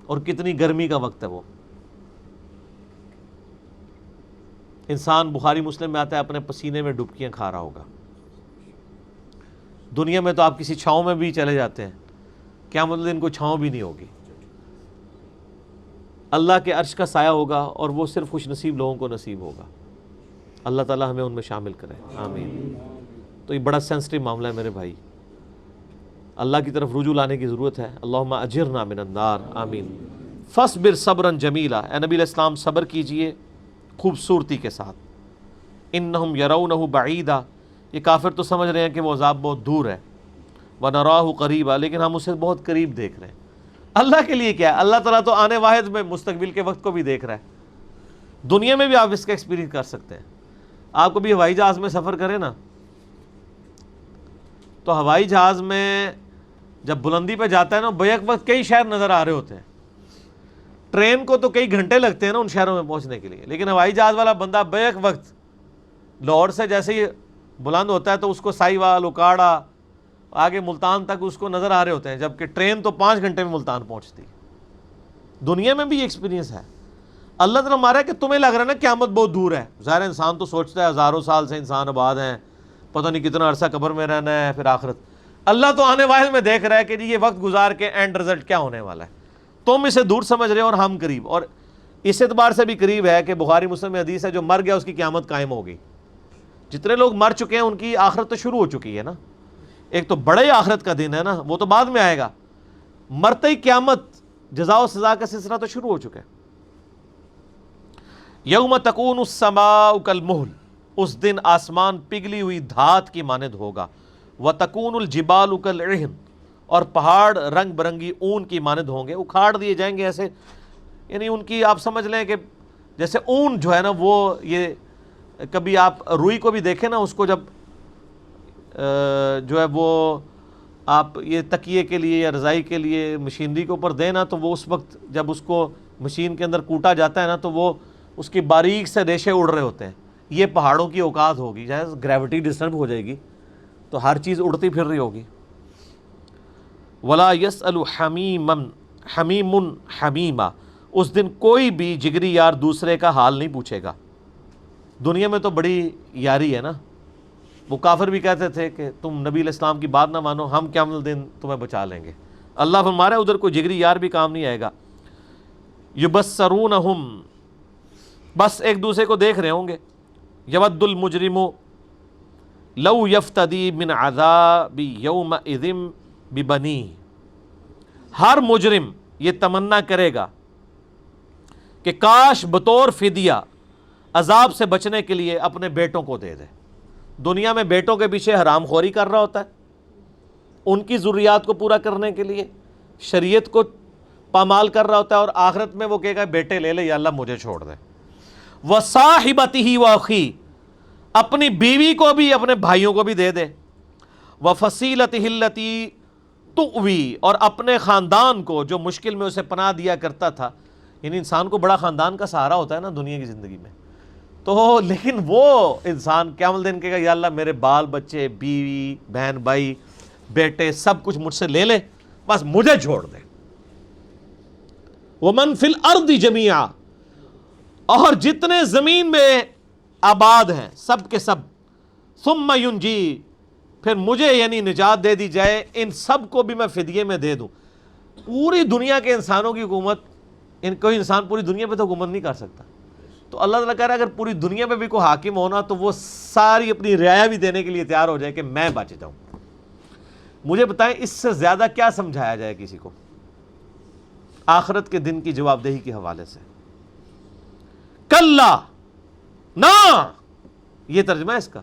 اور کتنی گرمی کا وقت ہے وہ. انسان بخاری مسلم میں آتا ہے اپنے پسینے میں ڈبکیاں کھا رہا ہوگا. دنیا میں تو آپ کسی چھاؤں میں بھی چلے جاتے ہیں، قیامت کے دن کوئی چھاؤں بھی نہیں ہوگی. اللہ کے عرش کا سایہ ہوگا، اور وہ صرف خوش نصیب لوگوں کو نصیب ہوگا. اللہ تعالیٰ ہمیں ان میں شامل کرے، آمین. تو یہ بڑا سینسٹیو معاملہ ہے میرے بھائی، اللہ کی طرف رجوع لانے کی ضرورت ہے. اللہم اجرنا من النار، آمین. فاصبر صبرا جمیلا، اے نبی علیہ السلام صبر کیجئے خوبصورتی کے ساتھ. انہم یرونہ بعیدا، یہ کافر تو سمجھ رہے ہیں کہ وہ عذاب بہت دور ہے. ونراہ قریبا، لیکن ہم اسے بہت قریب دیکھ رہے ہیں. اللہ کے لیے کیا ہے؟ اللہ تعالیٰ تو آنے واحد میں مستقبل کے وقت کو بھی دیکھ رہا ہے. دنیا میں بھی آپ اس کا ایکسپیرینس کر سکتے ہیں. آپ کو بھی ہوائی جہاز میں سفر کریں نا، تو ہوائی جہاز میں جب بلندی پہ جاتا ہے نا، بیک وقت کئی شہر نظر آ رہے ہوتے ہیں. ٹرین کو تو کئی گھنٹے لگتے ہیں نا ان شہروں میں پہنچنے کے لیے، لیکن ہوائی جہاز والا بندہ بیک وقت لاہور سے جیسے ہی بلند ہوتا ہے تو اس کو سائیوال، اکاڑا، آگے ملتان تک اس کو نظر آ رہے ہوتے ہیں، جبکہ ٹرین تو 5 گھنٹے میں ملتان پہنچتی. دنیا میں بھی یہ ایکسپیرینس ہے. اللہ تعالیٰ مارا ہے کہ تمہیں لگ رہا ہے نا قیامت بہت دور ہے. ظاہر انسان تو سوچتا ہے ہزاروں سال سے انسان آباد ہیں، پتہ نہیں کتنا عرصہ قبر میں رہنا ہے، پھر آخرت۔ اللہ تو آنے والے میں دیکھ رہا ہے کہ جی یہ وقت گزار کے اینڈ رزلٹ کیا ہونے والا ہے، تم اسے دور سمجھ رہے ہو اور ہم قریب، اور اس اعتبار سے بھی قریب ہے کہ بخاری مسلم میں حدیث ہے جو مر گیا اس کی قیامت قائم ہوگی۔ جتنے لوگ مر چکے ہیں ان کی آخرت تو شروع ہو چکی ہے نا، ایک تو بڑے آخرت کا دن ہے نا، وہ تو بعد میں آئے گا، مرتے ہی قیامت جزا و سزا کا سلسلہ تو شروع ہو چکا ہے۔ یوم تکون السماء کالمہل، اس دن آسمان پگھلی ہوئی دھات کی مانند ہوگا، وتکون الجبال کالعہن، اور پہاڑ رنگ برنگی اون کی مانند ہوں گے، اکھاڑ دیے جائیں گے ایسے، یعنی ان کی آپ سمجھ لیں کہ جیسے اون جو ہے نا، وہ یہ کبھی آپ روئی کو بھی دیکھیں نا، اس کو جب جو ہے وہ آپ یہ تکیے کے لیے یا رضائی کے لیے مشینری کے اوپر دیں نا، تو وہ اس وقت جب اس کو مشین کے اندر کوٹا جاتا ہے نا، تو وہ اس کی باریک سے ریشے اڑ رہے ہوتے ہیں۔ یہ پہاڑوں کی اوقات ہوگی، جیسے گریوٹی ڈسٹرب ہو جائے گی تو ہر چیز اڑتی پھر رہی ہوگی۔ وَلَا يَسْأَلُ حَمِيمٌ حَمِيمًا، اس دن کوئی بھی جگری یار دوسرے کا حال نہیں پوچھے گا۔ دنیا میں تو بڑی یاری ہے نا، وہ کافر بھی کہتے تھے کہ تم نبی علیہ السلام کی بات نہ مانو، ہم قیامت دن تمہیں بچا لیں گے۔ اللہ فرما رہا ہے ادھر کوئی جگری یار بھی کام نہیں آئے گا۔ یبصرونہم، بس ایک دوسرے کو دیکھ رہے ہوں گے۔ یود المجرم لو یفتدی من عذاب یومئذ ببنیہ، ہر مجرم یہ تمنا کرے گا کہ کاش بطور فدیہ عذاب سے بچنے کے لیے اپنے بیٹوں کو دے دے۔ دنیا میں بیٹوں کے پیچھے حرام خوری کر رہا ہوتا ہے، ان کی ضروریات کو پورا کرنے کے لیے شریعت کو پامال کر رہا ہوتا ہے، اور آخرت میں وہ کہے گا بیٹے لے لے یا اللہ مجھے چھوڑ دے۔ وَصَاحِبَتِهِ وَأَخِيهِ، اپنی بیوی کو بھی اپنے بھائیوں کو بھی دے دے۔ وَفَصِيلَتِهِ الَّتِي تُؤْوِي، اور اپنے خاندان کو جو مشکل میں اسے پناہ دیا کرتا تھا، یعنی انسان کو بڑا خاندان کا سہارا ہوتا ہے نا دنیا کی زندگی میں، تو لیکن وہ انسان قیامت دن کہے گا یا اللہ میرے بال بچے، بیوی، بہن بھائی، بیٹے سب کچھ مجھ سے لے لے، بس مجھے چھوڑ دے۔ وَمَن فِي الْأَرْضِ جَمِيعًا، اور جتنے زمین میں آباد ہیں سب کے سب، ثُمَّ يُنْجِي، پھر مجھے یعنی نجات دے دی جائے، ان سب کو بھی میں فدیے میں دے دوں۔ پوری دنیا کے انسانوں کی حکومت، کوئی انسان پوری دنیا پہ تو حکومت نہیں کر سکتا، تو اللہ تعالیٰ کہہ رہا ہے اگر پوری دنیا میں بھی کوئی حاکم ہونا تو وہ ساری اپنی رعایا بھی دینے کے لیے تیار ہو جائے کہ میں بچ جاؤں۔ مجھے بتائیں اس سے زیادہ کیا سمجھایا جائے کسی کو آخرت کے دن کی جواب دہی کے حوالے سے؟ کلا، نہ، یہ ترجمہ ہے اس کا۔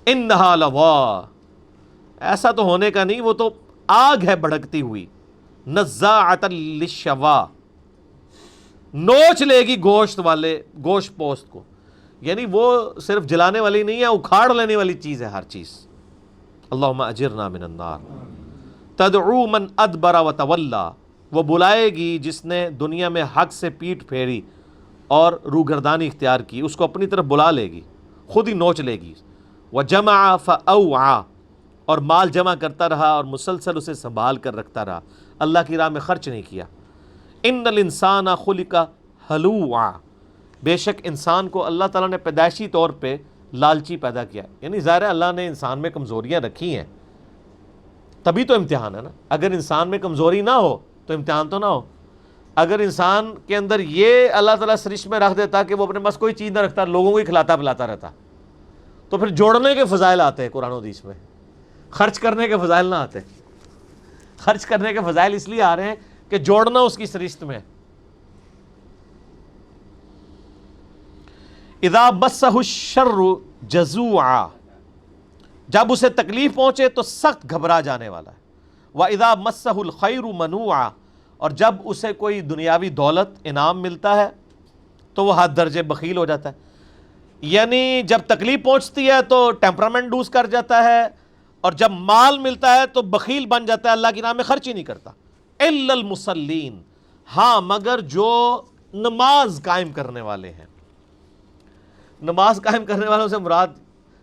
انہا لظیٰ، ایسا تو ہونے کا نہیں، وہ تو آگ ہے بھڑکتی ہوئی، نزاعۃ للشوا، نوچ لے گی گوشت پوست کو، یعنی وہ صرف جلانے والی نہیں ہے، اکھاڑ لینے والی چیز ہے ہر چیز۔ اللہم اجرنا من النار۔ تدعو من ادبر وتولی، وہ بلائے گی جس نے دنیا میں حق سے پیٹھ پھیری اور روگردانی اختیار کی، اس کو اپنی طرف بلا لے گی، خود ہی نوچ لے گی۔ وجمع فاوعى، اور مال جمع کرتا رہا اور مسلسل اسے سنبھال کر رکھتا رہا، اللہ کی راہ میں خرچ نہیں کیا۔ ان الانسان خلق ہلوعا، بے شک انسان کو اللہ تعالیٰ نے پیدائشی طور پہ لالچی پیدا کیا، یعنی ظاہر ہے اللہ نے انسان میں کمزوریاں رکھی ہیں، تبھی تو امتحان ہے نا۔ اگر انسان میں کمزوری نہ ہو تو امتحان تو نہ ہو۔ اگر انسان کے اندر یہ اللہ تعالیٰ سرشت میں رکھ دیتا کہ وہ اپنے پاس کوئی چیز نہ رکھتا، لوگوں کو ہی کھلاتا پلاتا رہتا، تو پھر جوڑنے کے فضائل آتے ہیں قرآن و حدیث میں، خرچ کرنے کے فضائل نہ آتے۔ خرچ کرنے کے فضائل اس لیے آ رہے ہیں کہ جوڑنا اس کی سرشت میں۔ اذا مسہ الشر جزوعا، جب اسے تکلیف پہنچے تو سخت گھبرا جانے والا ہے۔ واذا مسہ الخیر منوعا، اور جب اسے کوئی دنیاوی دولت انعام ملتا ہے تو وہ حد درجے بخیل ہو جاتا ہے، یعنی جب تکلیف پہنچتی ہے تو ٹیمپرامنٹ لوز کر جاتا ہے، اور جب مال ملتا ہے تو بخیل بن جاتا ہے، اللہ کی راہ میں خرچ ہی نہیں کرتا۔ الا المصلین، ہاں مگر جو نماز قائم کرنے والے ہیں۔ نماز قائم کرنے والوں سے مراد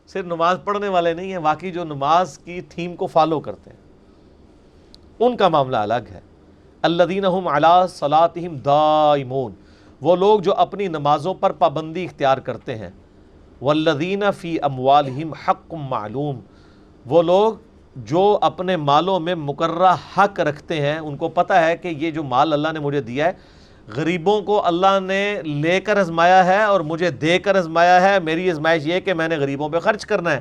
صرف نماز پڑھنے والے نہیں ہیں، واقعی جو نماز کی تھیم کو فالو کرتے ہیں ان کا معاملہ الگ ہے۔ الذین هم علی صلاتہم دائمون، وہ لوگ جو اپنی نمازوں پر پابندی اختیار کرتے ہیں۔ والذین فی اموالہم حق معلوم، وہ لوگ جو اپنے مالوں میں مقررہ حق رکھتے ہیں، ان کو پتہ ہے کہ یہ جو مال اللہ نے مجھے دیا ہے، غریبوں کو اللہ نے لے کر آزمایا ہے اور مجھے دے کر آزمایا ہے۔ میری آزمائش یہ ہے کہ میں نے غریبوں پہ خرچ کرنا ہے۔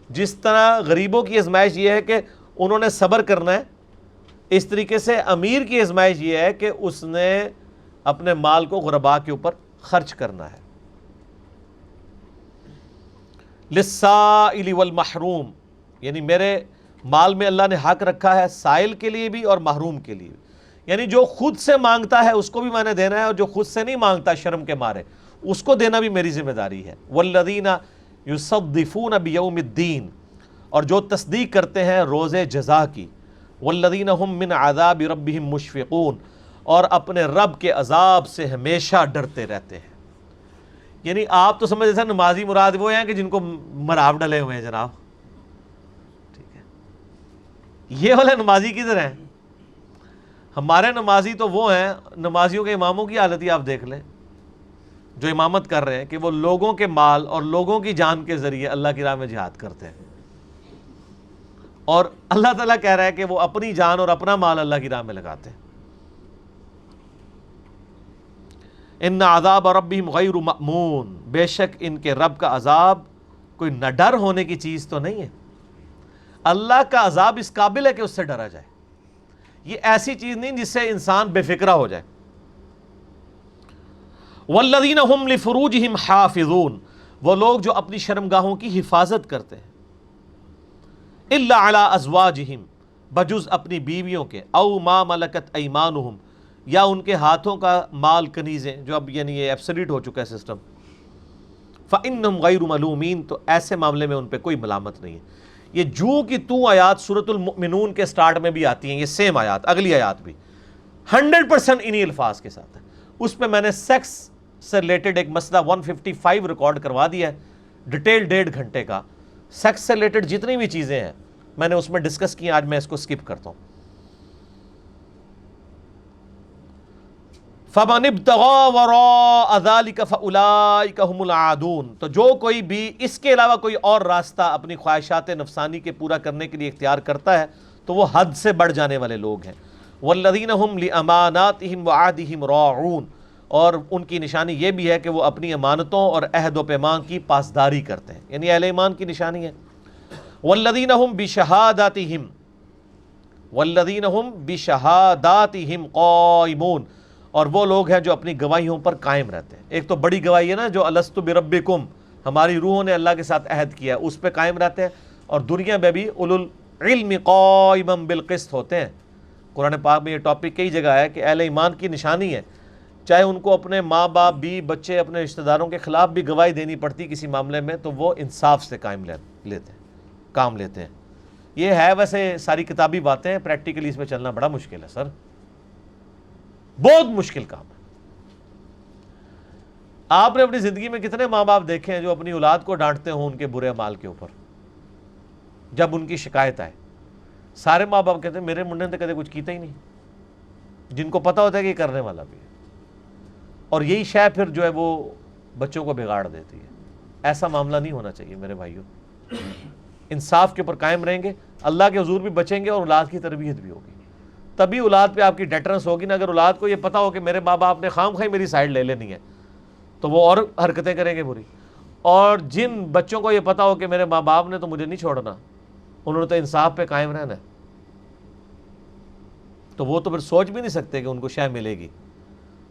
جس طرح غریبوں کی آزمائش یہ ہے کہ انہوں نے صبر کرنا ہے، اس طریقے سے امیر کی آزمائش یہ ہے کہ اس نے اپنے مال کو غرباء کے اوپر خرچ کرنا ہے۔ للسائل والمحروم، یعنی میرے مال میں اللہ نے حق رکھا ہے سائل کے لیے بھی اور محروم کے لیے بھی، یعنی جو خود سے مانگتا ہے اس کو بھی میں نے دینا ہے، اور جو خود سے نہیں مانگتا شرم کے مارے اس کو دینا بھی میری ذمہ داری ہے۔ والذین یصدفون بیوم الدین، اور جو تصدیق کرتے ہیں روز جزا کی۔ والذین هم من عذاب ربهم مشفقون، اور اپنے رب کے عذاب سے ہمیشہ ڈرتے رہتے ہیں۔ یعنی آپ تو سمجھ جیسا نمازی مراد وہ ہیں کہ جن کو مراب ڈلے ہوئے ہیں جناب، ٹھیک ہے، یہ والے نمازی کدھر ہیں؟ ہمارے نمازی تو وہ ہیں، نمازیوں کے اماموں کی حالت ہی آپ دیکھ لیں جو امامت کر رہے ہیں، کہ وہ لوگوں کے مال اور لوگوں کی جان کے ذریعے اللہ کی راہ میں جہاد کرتے ہیں، اور اللہ تعالیٰ کہہ رہا ہے کہ وہ اپنی جان اور اپنا مال اللہ کی راہ میں لگاتے ہیں۔ ان عذاب ربہم غیر مأمون، بے شک ان کے رب کا عذاب کوئی نہ ڈر ہونے کی چیز تو نہیں ہے۔ اللہ کا عذاب اس قابل ہے کہ اس سے ڈرا جائے، یہ ایسی چیز نہیں جس سے انسان بے فکرہ ہو جائے۔ والذین هم لفروجہم حافظون، وہ لوگ جو اپنی شرمگاہوں کی حفاظت کرتے ہیں، الا علی ازواجہم، بجز اپنی بیویوں کے، او ما ملکت ایمانہم، یا ان کے ہاتھوں کا مال کنیزیں، جو اب یعنی یہ ایبسلیٹ ہو چکا ہے سسٹم، فإنہم غیر ملومین، تو ایسے معاملے میں ان پہ کوئی ملامت نہیں ہے۔ یہ جو کی تو آیات سورۃ المؤمنون کے سٹارٹ میں بھی آتی ہیں، یہ سیم آیات، اگلی آیات بھی 100% انہی الفاظ کے ساتھ ہے۔ اس پہ میں نے سیکس سے ریلیٹڈ ایک مسئلہ 155 ریکارڈ کروا دیا ہے، ڈیٹیل 1.5 گھنٹے کا، سیکس سے ریلیٹڈ جتنی بھی چیزیں ہیں میں نے اس میں ڈسکس کی، آج میں اس کو سکپ کرتا ہوں۔ فَمَنِ ابْتَغَىٰ وَرَاءَ ذَلِكَ فَأُولَٰئِكَ هُمُ الْعَادُونَ، تو جو کوئی بھی اس کے علاوہ کوئی اور راستہ اپنی خواہشات نفسانی کے پورا کرنے کے لیے اختیار کرتا ہے تو وہ حد سے بڑھ جانے والے لوگ ہیں۔ وَالَّذِينَ هُمْ لِأَمَانَاتِهِمْ وَعَهْدِهِمْ رَاعُونَ، اور ان کی نشانی یہ بھی ہے کہ وہ اپنی امانتوں اور عہد و پیمان کی پاسداری کرتے ہیں، یعنی اہل ایمان کی نشانی ہے۔ وَالَّذِينَ هُمْ بِشَهَادَاتِهِمْ وَالَّذِينَ هُمْ بِشَهَادَاتِهِمْ قَائِمُونَ، اور وہ لوگ ہیں جو اپنی گواہیوں پر قائم رہتے ہیں۔ ایک تو بڑی گواہی ہے نا جو الست بربکم، ہماری روحوں نے اللہ کے ساتھ عہد کیا ہے، اس پہ قائم رہتے ہیں، اور دنیا میں بھی اولو العلم قائما بالقسط ہوتے ہیں۔ قرآن پاک میں یہ ٹاپک کئی جگہ ہے کہ اہل ایمان کی نشانی ہے، چاہے ان کو اپنے ماں باپ بھی بچے اپنے رشتہ داروں کے خلاف بھی گواہی دینی پڑتی کسی معاملے میں، تو وہ انصاف سے کام لیتے ہیں۔ یہ ہے ویسے ساری کتابی باتیں، پریکٹیکلی اس پہ چلنا بڑا مشکل ہے سر، بہت مشکل کام ہے۔ آپ نے اپنی زندگی میں کتنے ماں باپ دیکھے ہیں جو اپنی اولاد کو ڈانٹتے ہوں ان کے برے اعمال کے اوپر جب ان کی شکایت آئے؟ سارے ماں باپ کہتے ہیں میرے منڈے نے تو کدے کچھ کیتا ہی نہیں، جن کو پتہ ہوتا ہے کہ یہ کرنے والا بھی ہے، اور یہی شے پھر جو ہے وہ بچوں کو بگاڑ دیتی ہے۔ ایسا معاملہ نہیں ہونا چاہیے میرے بھائیوں، انصاف کے اوپر قائم رہیں گے، اللہ کے حضور بھی بچیں گے اور اولاد کی تربیت بھی ہوگی، تبھی اولاد پہ آپ کی ڈیٹرنس ہوگی نا۔ اگر اولاد کو یہ پتا ہو کہ میرے ماں باپ نے خام خواہ میری سائڈ لے لینی ہے تو وہ اور حرکتیں کریں گے بری، اور جن بچوں کو یہ پتا ہو کہ میرے ماں باپ نے تو مجھے نہیں چھوڑنا، انہوں نے تو انصاف پہ قائم رہنا ہے، تو وہ تو پھر سوچ بھی نہیں سکتے کہ ان کو شے ملے گی،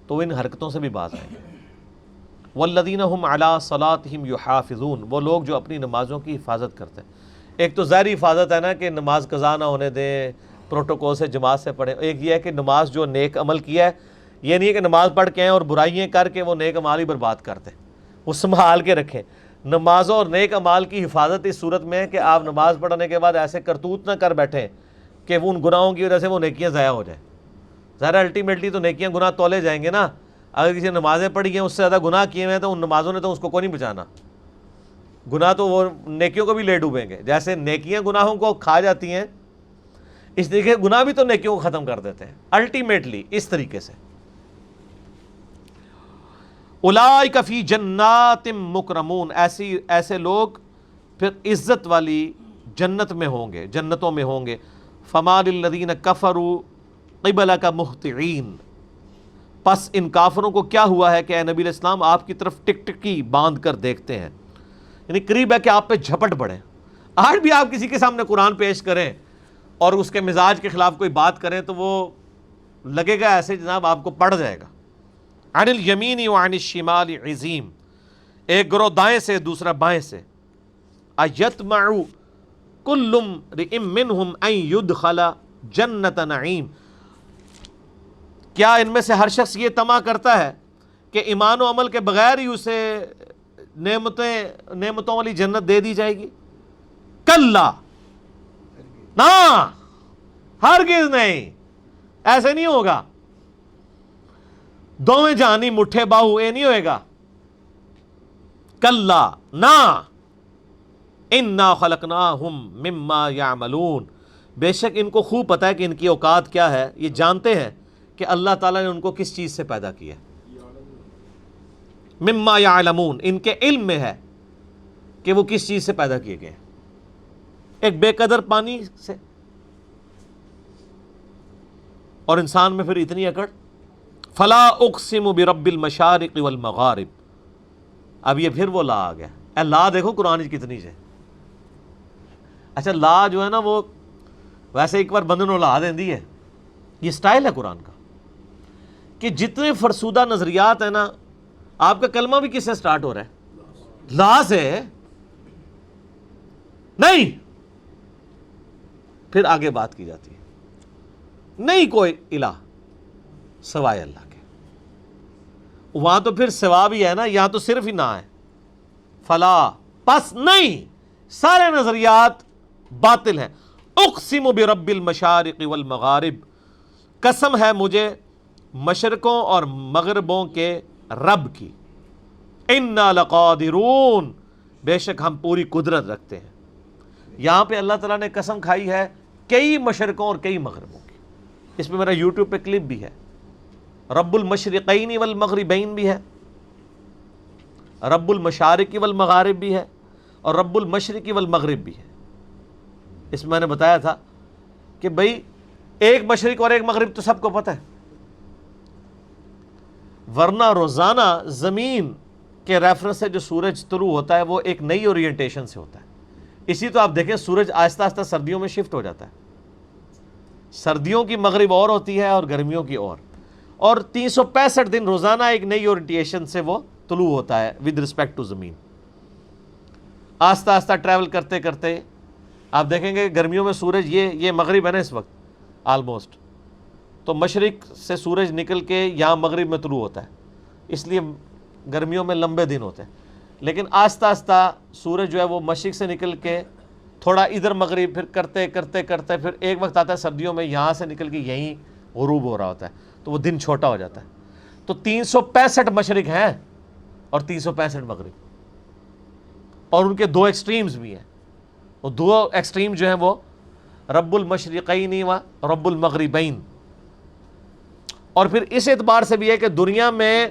تو ان حرکتوں سے بھی باز آئیں گے۔ والذین هم علی صلاتہم یحافظون، وہ لوگ جو اپنی نمازوں کی حفاظت کرتے ہیں۔ ایک تو ظاہری حفاظت ہے نا کہ نماز قضا نہ ہونے دیں، پروٹوکول سے جماعت سے پڑھیں۔ ایک یہ ہے کہ نماز جو نیک عمل کیا ہے، یہ نہیں ہے کہ نماز پڑھ کے آئیں اور برائیاں کر کے وہ نیک عمال ہی برباد کرتے، وہ سنبھال کے رکھیں۔ نمازوں اور نیک عمال کی حفاظت اس صورت میں ہے کہ آپ نماز پڑھنے کے بعد ایسے کرتوت نہ کر بیٹھیں کہ وہ ان گناہوں کی وجہ سے وہ نیکیاں ضائع ہو جائیں۔ ظاہر الٹیمیٹلی تو نیکیاں گناہ تولے جائیں گے نا، اگر کسی نے نمازیں پڑھی ہیں اس سے زیادہ گناہ کیے ہوئے ہیں تو ان نمازوں نے تو اس کو کوئی نہیں بچانا، گناہ تو وہ نیکیوں کو بھی لے ڈوبیں گے۔ جیسے نیکیاں گناہوں کو کھا جاتی ہیں، اس طریقے گناہ بھی تو نیکیوں کو ختم کر دیتے ہیں الٹیمیٹلی، اس طریقے سے۔ اولئک فی جنات مکرمون، ایسے لوگ پھر عزت والی جنت میں ہوں گے، جنتوں میں ہوں گے. فما للذین کفروا قبلک مہطعین، پس ان کافروں کو کیا ہوا ہے کہ اے نبی علیہ السلام آپ کی طرف ٹکٹکی باندھ کر دیکھتے ہیں، یعنی قریب ہے کہ آپ پہ جھپٹ پڑیں. آج بھی آپ کسی کے سامنے قرآن پیش کریں اور اس کے مزاج کے خلاف کوئی بات کریں تو وہ لگے گا ایسے جناب آپ کو پڑ جائے گا. عن الیمین وعن الشمال عزیم، ایک گروہ دائیں سے دوسرا بائیں سے. ایطمع کل امرئ منہم ان یدخل جنت نعیم، کیا ان میں سے ہر شخص یہ طمع کرتا ہے کہ ایمان و عمل کے بغیر ہی اسے نعمتوں والی جنت دے دی جائے گی؟ کلا، نہ، ہرگز نہیں، ایسے نہیں ہوگا. دوویں جہانی مٹھے باہو، اے نہیں ہوئے گا. کلا، نہ، انا خلقناہم مما یعملون، بے شک ان کو خوب پتہ ہے کہ ان کی اوقات کیا ہے، یہ جانتے ہیں کہ اللہ تعالیٰ نے ان کو کس چیز سے پیدا کیا. مما یعلمون، ان کے علم میں ہے کہ وہ کس چیز سے پیدا کیے گئے. ایک بے قدر پانی سے، اور انسان میں پھر اتنی اکڑ. فلا اقسم برب المشارق والمغارب، اب یہ پھر وہ لا آ گیا. اے لا دیکھو قرآن کتنی سے. اچھا لا جو ہے نا وہ ویسے ایک بار بندے نو لا دیندی ہے، یہ سٹائل ہے قرآن کا کہ جتنے فرسودہ نظریات ہیں نا، آپ کا کلمہ بھی کس سے سٹارٹ ہو رہا ہے؟ لا سے. نہیں، پھر آگے بات کی جاتی ہے. نہیں کوئی الہ سوائے اللہ کے. وہاں تو پھر سوا بھی ہے نا، یہاں تو صرف ہی نہ ہے. فلا، پس نہیں، سارے نظریات باطل ہیں. اقسم برب المشارق والمغارب، قسم ہے مجھے مشرقوں اور مغربوں کے رب کی. انا لقادرون، بے شک ہم پوری قدرت رکھتے ہیں. یہاں پہ اللہ تعالیٰ نے قسم کھائی ہے کئی مشرقوں اور کئی مغربوں کی. اس میں میرا یوٹیوب پہ کلپ بھی ہے. رب المشرقین والمغربین بھی ہے، رب المشارق والمغارب بھی ہے، اور رب المشرق والمغرب بھی ہے. اس میں نے بتایا تھا کہ بھئی ایک مشرق اور ایک مغرب تو سب کو پتہ ہے، ورنہ روزانہ زمین کے ریفرنس سے جو سورج طلوع ہوتا ہے وہ ایک نئی اورینٹیشن سے ہوتا ہے. اسی تو آپ دیکھیں سورج آہستہ آہستہ سردیوں میں شفٹ ہو جاتا ہے. سردیوں کی مغرب اور ہوتی ہے اور گرمیوں کی اور 365 دن روزانہ ایک نئی اورینٹیشن سے وہ طلوع ہوتا ہے ود رسپیکٹ ٹو زمین. آہستہ آہستہ ٹریول کرتے کرتے آپ دیکھیں گے گرمیوں میں سورج یہ مغرب ہے نا اس وقت آلموسٹ، تو مشرق سے سورج نکل کے یہاں مغرب میں طلوع ہوتا ہے، اس لیے گرمیوں میں لمبے دن ہوتے ہیں. لیکن آہستہ آہستہ سورج جو ہے وہ مشرق سے نکل کے تھوڑا ادھر مغرب، پھر کرتے کرتے کرتے پھر ایک وقت آتا ہے سردیوں میں یہاں سے نکل کے یہیں غروب ہو رہا ہوتا ہے، تو وہ دن چھوٹا ہو جاتا ہے. تو 365 مشرق ہیں اور 365 مغرب، اور ان کے دو ایکسٹریمز بھی ہیں. وہ دو ایکسٹریم جو ہیں وہ رب المشرقین و رب المغربین. اور پھر اس اعتبار سے بھی ہے کہ دنیا میں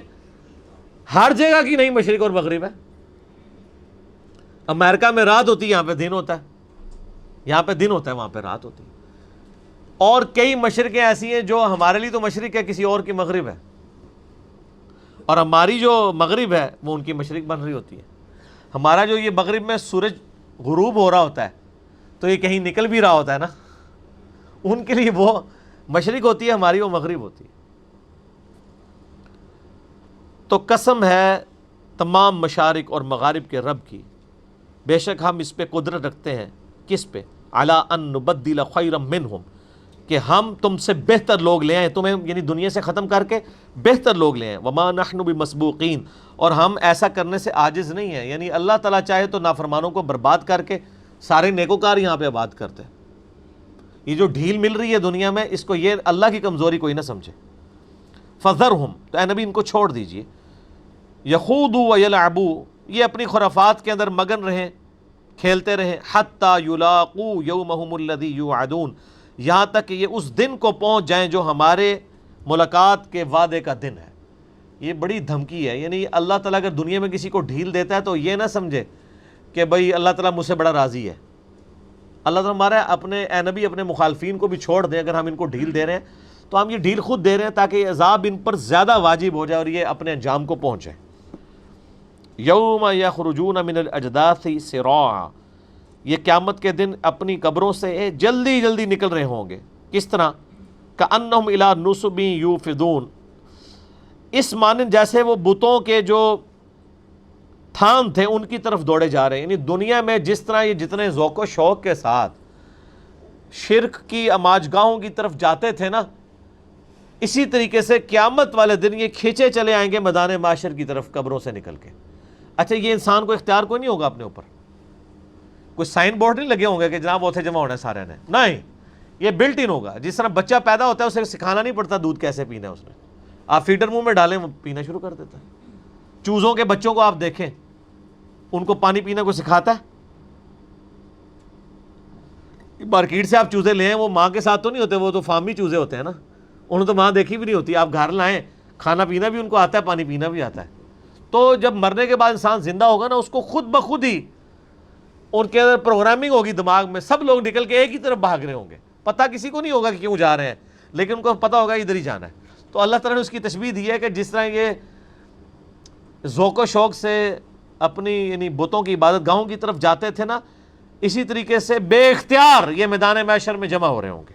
ہر جگہ کی نہیں مشرق اور مغرب ہے. امریکہ میں رات ہوتی ہے، یہاں پہ دن ہوتا ہے، یہاں پہ دن ہوتا ہے، وہاں پہ رات ہوتی ہے. اور کئی مشرقیں ایسی ہیں جو ہمارے لیے تو مشرق ہے، کسی اور کی مغرب ہے، اور ہماری جو مغرب ہے وہ ان کی مشرق بن رہی ہوتی ہے. ہمارا جو یہ مغرب میں سورج غروب ہو رہا ہوتا ہے تو یہ کہیں نکل بھی رہا ہوتا ہے نا، ان کے لیے وہ مشرق ہوتی ہے، ہماری وہ مغرب ہوتی ہے. تو قسم ہے تمام مشارق اور مغارب کے رب کی، بے شک ہم اس پہ قدرت رکھتے ہیں. کس پہ؟ علی ان نبدل خیرا منہم، کہ ہم تم سے بہتر لوگ لے آئیں، تمہیں یعنی دنیا سے ختم کر کے بہتر لوگ لے آئیں. وما نحن بمسبوقین، اور ہم ایسا کرنے سے عاجز نہیں ہیں. یعنی اللہ تعالیٰ چاہے تو نافرمانوں کو برباد کر کے سارے نیکوکار یہاں پہ آباد کرتے ہیں. یہ جو ڈھیل مل رہی ہے دنیا میں، اس کو یہ اللہ کی کمزوری کوئی نہ سمجھے. فذرہم، تو اے نبی ان کو چھوڑ دیجئے. یخوضوا ویلعبوا، یہ اپنی خرافات کے اندر مگن رہیں، کھیلتے رہیں. حتی یلاقوا یومہم الذی یوعدون، یہاں تک کہ یہ اس دن کو پہنچ جائیں جو ہمارے ملاقات کے وعدے کا دن ہے. یہ بڑی دھمکی ہے. یعنی اللہ تعالیٰ اگر دنیا میں کسی کو ڈھیل دیتا ہے تو یہ نہ سمجھے کہ بھئی اللہ تعالیٰ مجھ سے بڑا راضی ہے. اللہ تعالیٰ ہمارا اپنے اے نبی اپنے مخالفین کو بھی چھوڑ دیں. اگر ہم ان کو ڈھیل دے رہے ہیں تو ہم یہ ڈھیل خود دے رہے ہیں تاکہ عذاب ان پر زیادہ واجب ہو جائے اور یہ اپنے انجام کو پہنچے. یوم یخرجون من الاجداث سراعا، یہ قیامت کے دن اپنی قبروں سے جلدی جلدی نکل رہے ہوں گے. کس طرح؟ کأنہم الی نصب یوفدون، اس مانند جیسے وہ بتوں کے جو تھان تھے ان کی طرف دوڑے جا رہے ہیں. یعنی دنیا میں جس طرح یہ جتنے ذوق و شوق کے ساتھ شرک کی اماجگاہوں کی طرف جاتے تھے نا، اسی طریقے سے قیامت والے دن یہ کھینچے چلے آئیں گے میدان معاشر کی طرف قبروں سے نکل کے. اچھا یہ انسان کو اختیار کوئی نہیں ہوگا اپنے اوپر؟ کوئی سائن بورڈ نہیں لگے ہوں گے کہ جناب اوتھے جمع ہونا ہے سارے نے؟ نہیں، یہ بلٹ ان ہوگا. جس طرح بچہ پیدا ہوتا ہے اسے سکھانا نہیں پڑتا دودھ کیسے پینا ہے، اس نے آپ فیڈر منہ میں ڈالیں وہ پینا شروع کر دیتا ہے. چوزوں کے بچوں کو آپ دیکھیں، ان کو پانی پینا کو سکھاتا ہے؟ مارکیٹ سے آپ چوزے لے ہیں وہ ماں کے ساتھ تو نہیں ہوتے، وہ تو فارمی چوزے ہوتے ہیں نا، انہوں تو ماں دیکھی بھی نہیں ہوتی. آپ گھر لائیں، کھانا پینا بھی ان کو آتا ہے، پانی پینا بھی آتا ہے. تو جب مرنے کے بعد انسان زندہ ہوگا نا، اس کو خود بخود ہی ان کے اندر پروگرامنگ ہوگی دماغ میں، سب لوگ نکل کے ایک ہی طرف بھاگ رہے ہوں گے. پتہ کسی کو نہیں ہوگا کہ کیوں جا رہے ہیں، لیکن ان کو پتہ ہوگا ادھر ہی جانا ہے. تو اللہ تعالیٰ نے اس کی تشبیہ دی ہے کہ جس طرح یہ ذوق و شوق سے اپنی یعنی بتوں کی عبادت گاہوں کی طرف جاتے تھے نا، اسی طریقے سے بے اختیار یہ میدان محشر میں جمع ہو رہے ہوں گے.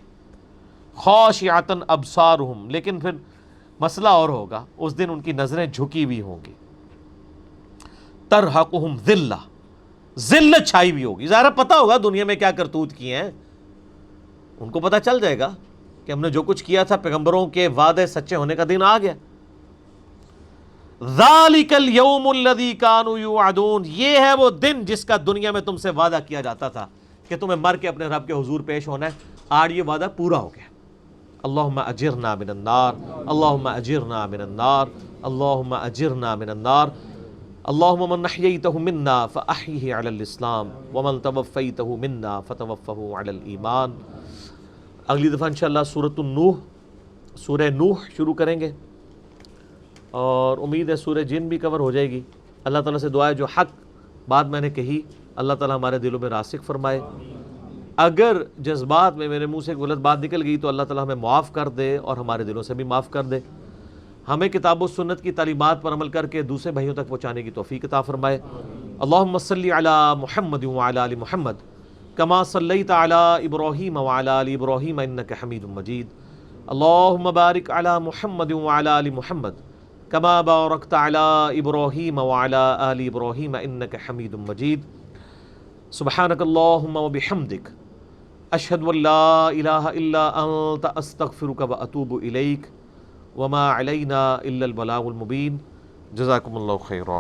خاشعۃ ابصارہم، لیکن پھر مسئلہ اور ہوگا، اس دن ان کی نظریں جھکی ہوئی ہوں گی. ترحقہم ذلہ، ذلت چھائی ہوئی ہوگی. ظاہر پتہ ہوگا دنیا میں کیا کرتوت کیے ہیں، ان کو پتہ چل جائے گا کہ ہم نے جو کچھ کیا تھا، پیغمبروں کے وعدے سچے ہونے کا دن آ گیا. ذالک الیوم الذی کانوا یوعدون، یہ ہے وہ دن جس کا دنیا میں تم سے وعدہ کیا جاتا تھا کہ تمہیں مر کے اپنے رب کے حضور پیش ہونا ہے. آج یہ وعدہ پورا ہو گیا. اللہم اجرنا من النار، اللہم اجرنا من النار، اللہم اجرنا من النار. اللہم من احییتہ منا فاحیہ علی الاسلام ومن توفیتہ منا فتوفہ علی الایمان. اگلی دفعہ انشاءاللہ سورۃ النوح، سورہ نوح شروع کریں گے، اور امید ہے سورہ جن بھی کور ہو جائے گی. اللہ تعالیٰ سے دعا ہے جو حق بات میں نے کہی اللہ تعالیٰ ہمارے دلوں میں راسخ فرمائے. اگر جذبات میں میرے منہ سے غلط بات نکل گئی تو اللہ تعالیٰ ہمیں معاف کر دے اور ہمارے دلوں سے بھی معاف کر دے. ہمیں کتاب و سنت کی تعلیمات پر عمل کر کے دوسرے بھائیوں تک پہنچانے کی توفیق عطا فرمائے. اللہم صلی علی محمد وعلی آل محمد کما صلیت علی ابراہیم وعلی آل ابراہیم انک حمید مجید. اللہم بارک علی محمد وعلی آل محمد کما بارکت علی ابراہیم وعلی آل ابراہیم انک حمید مجید. سبحانک اللہم وبحمدک اشہد ان لا الہ الا انت استغفرک واتوب الیک وما علینا الا البلاغ المبین. جزاکم اللہ خیرا.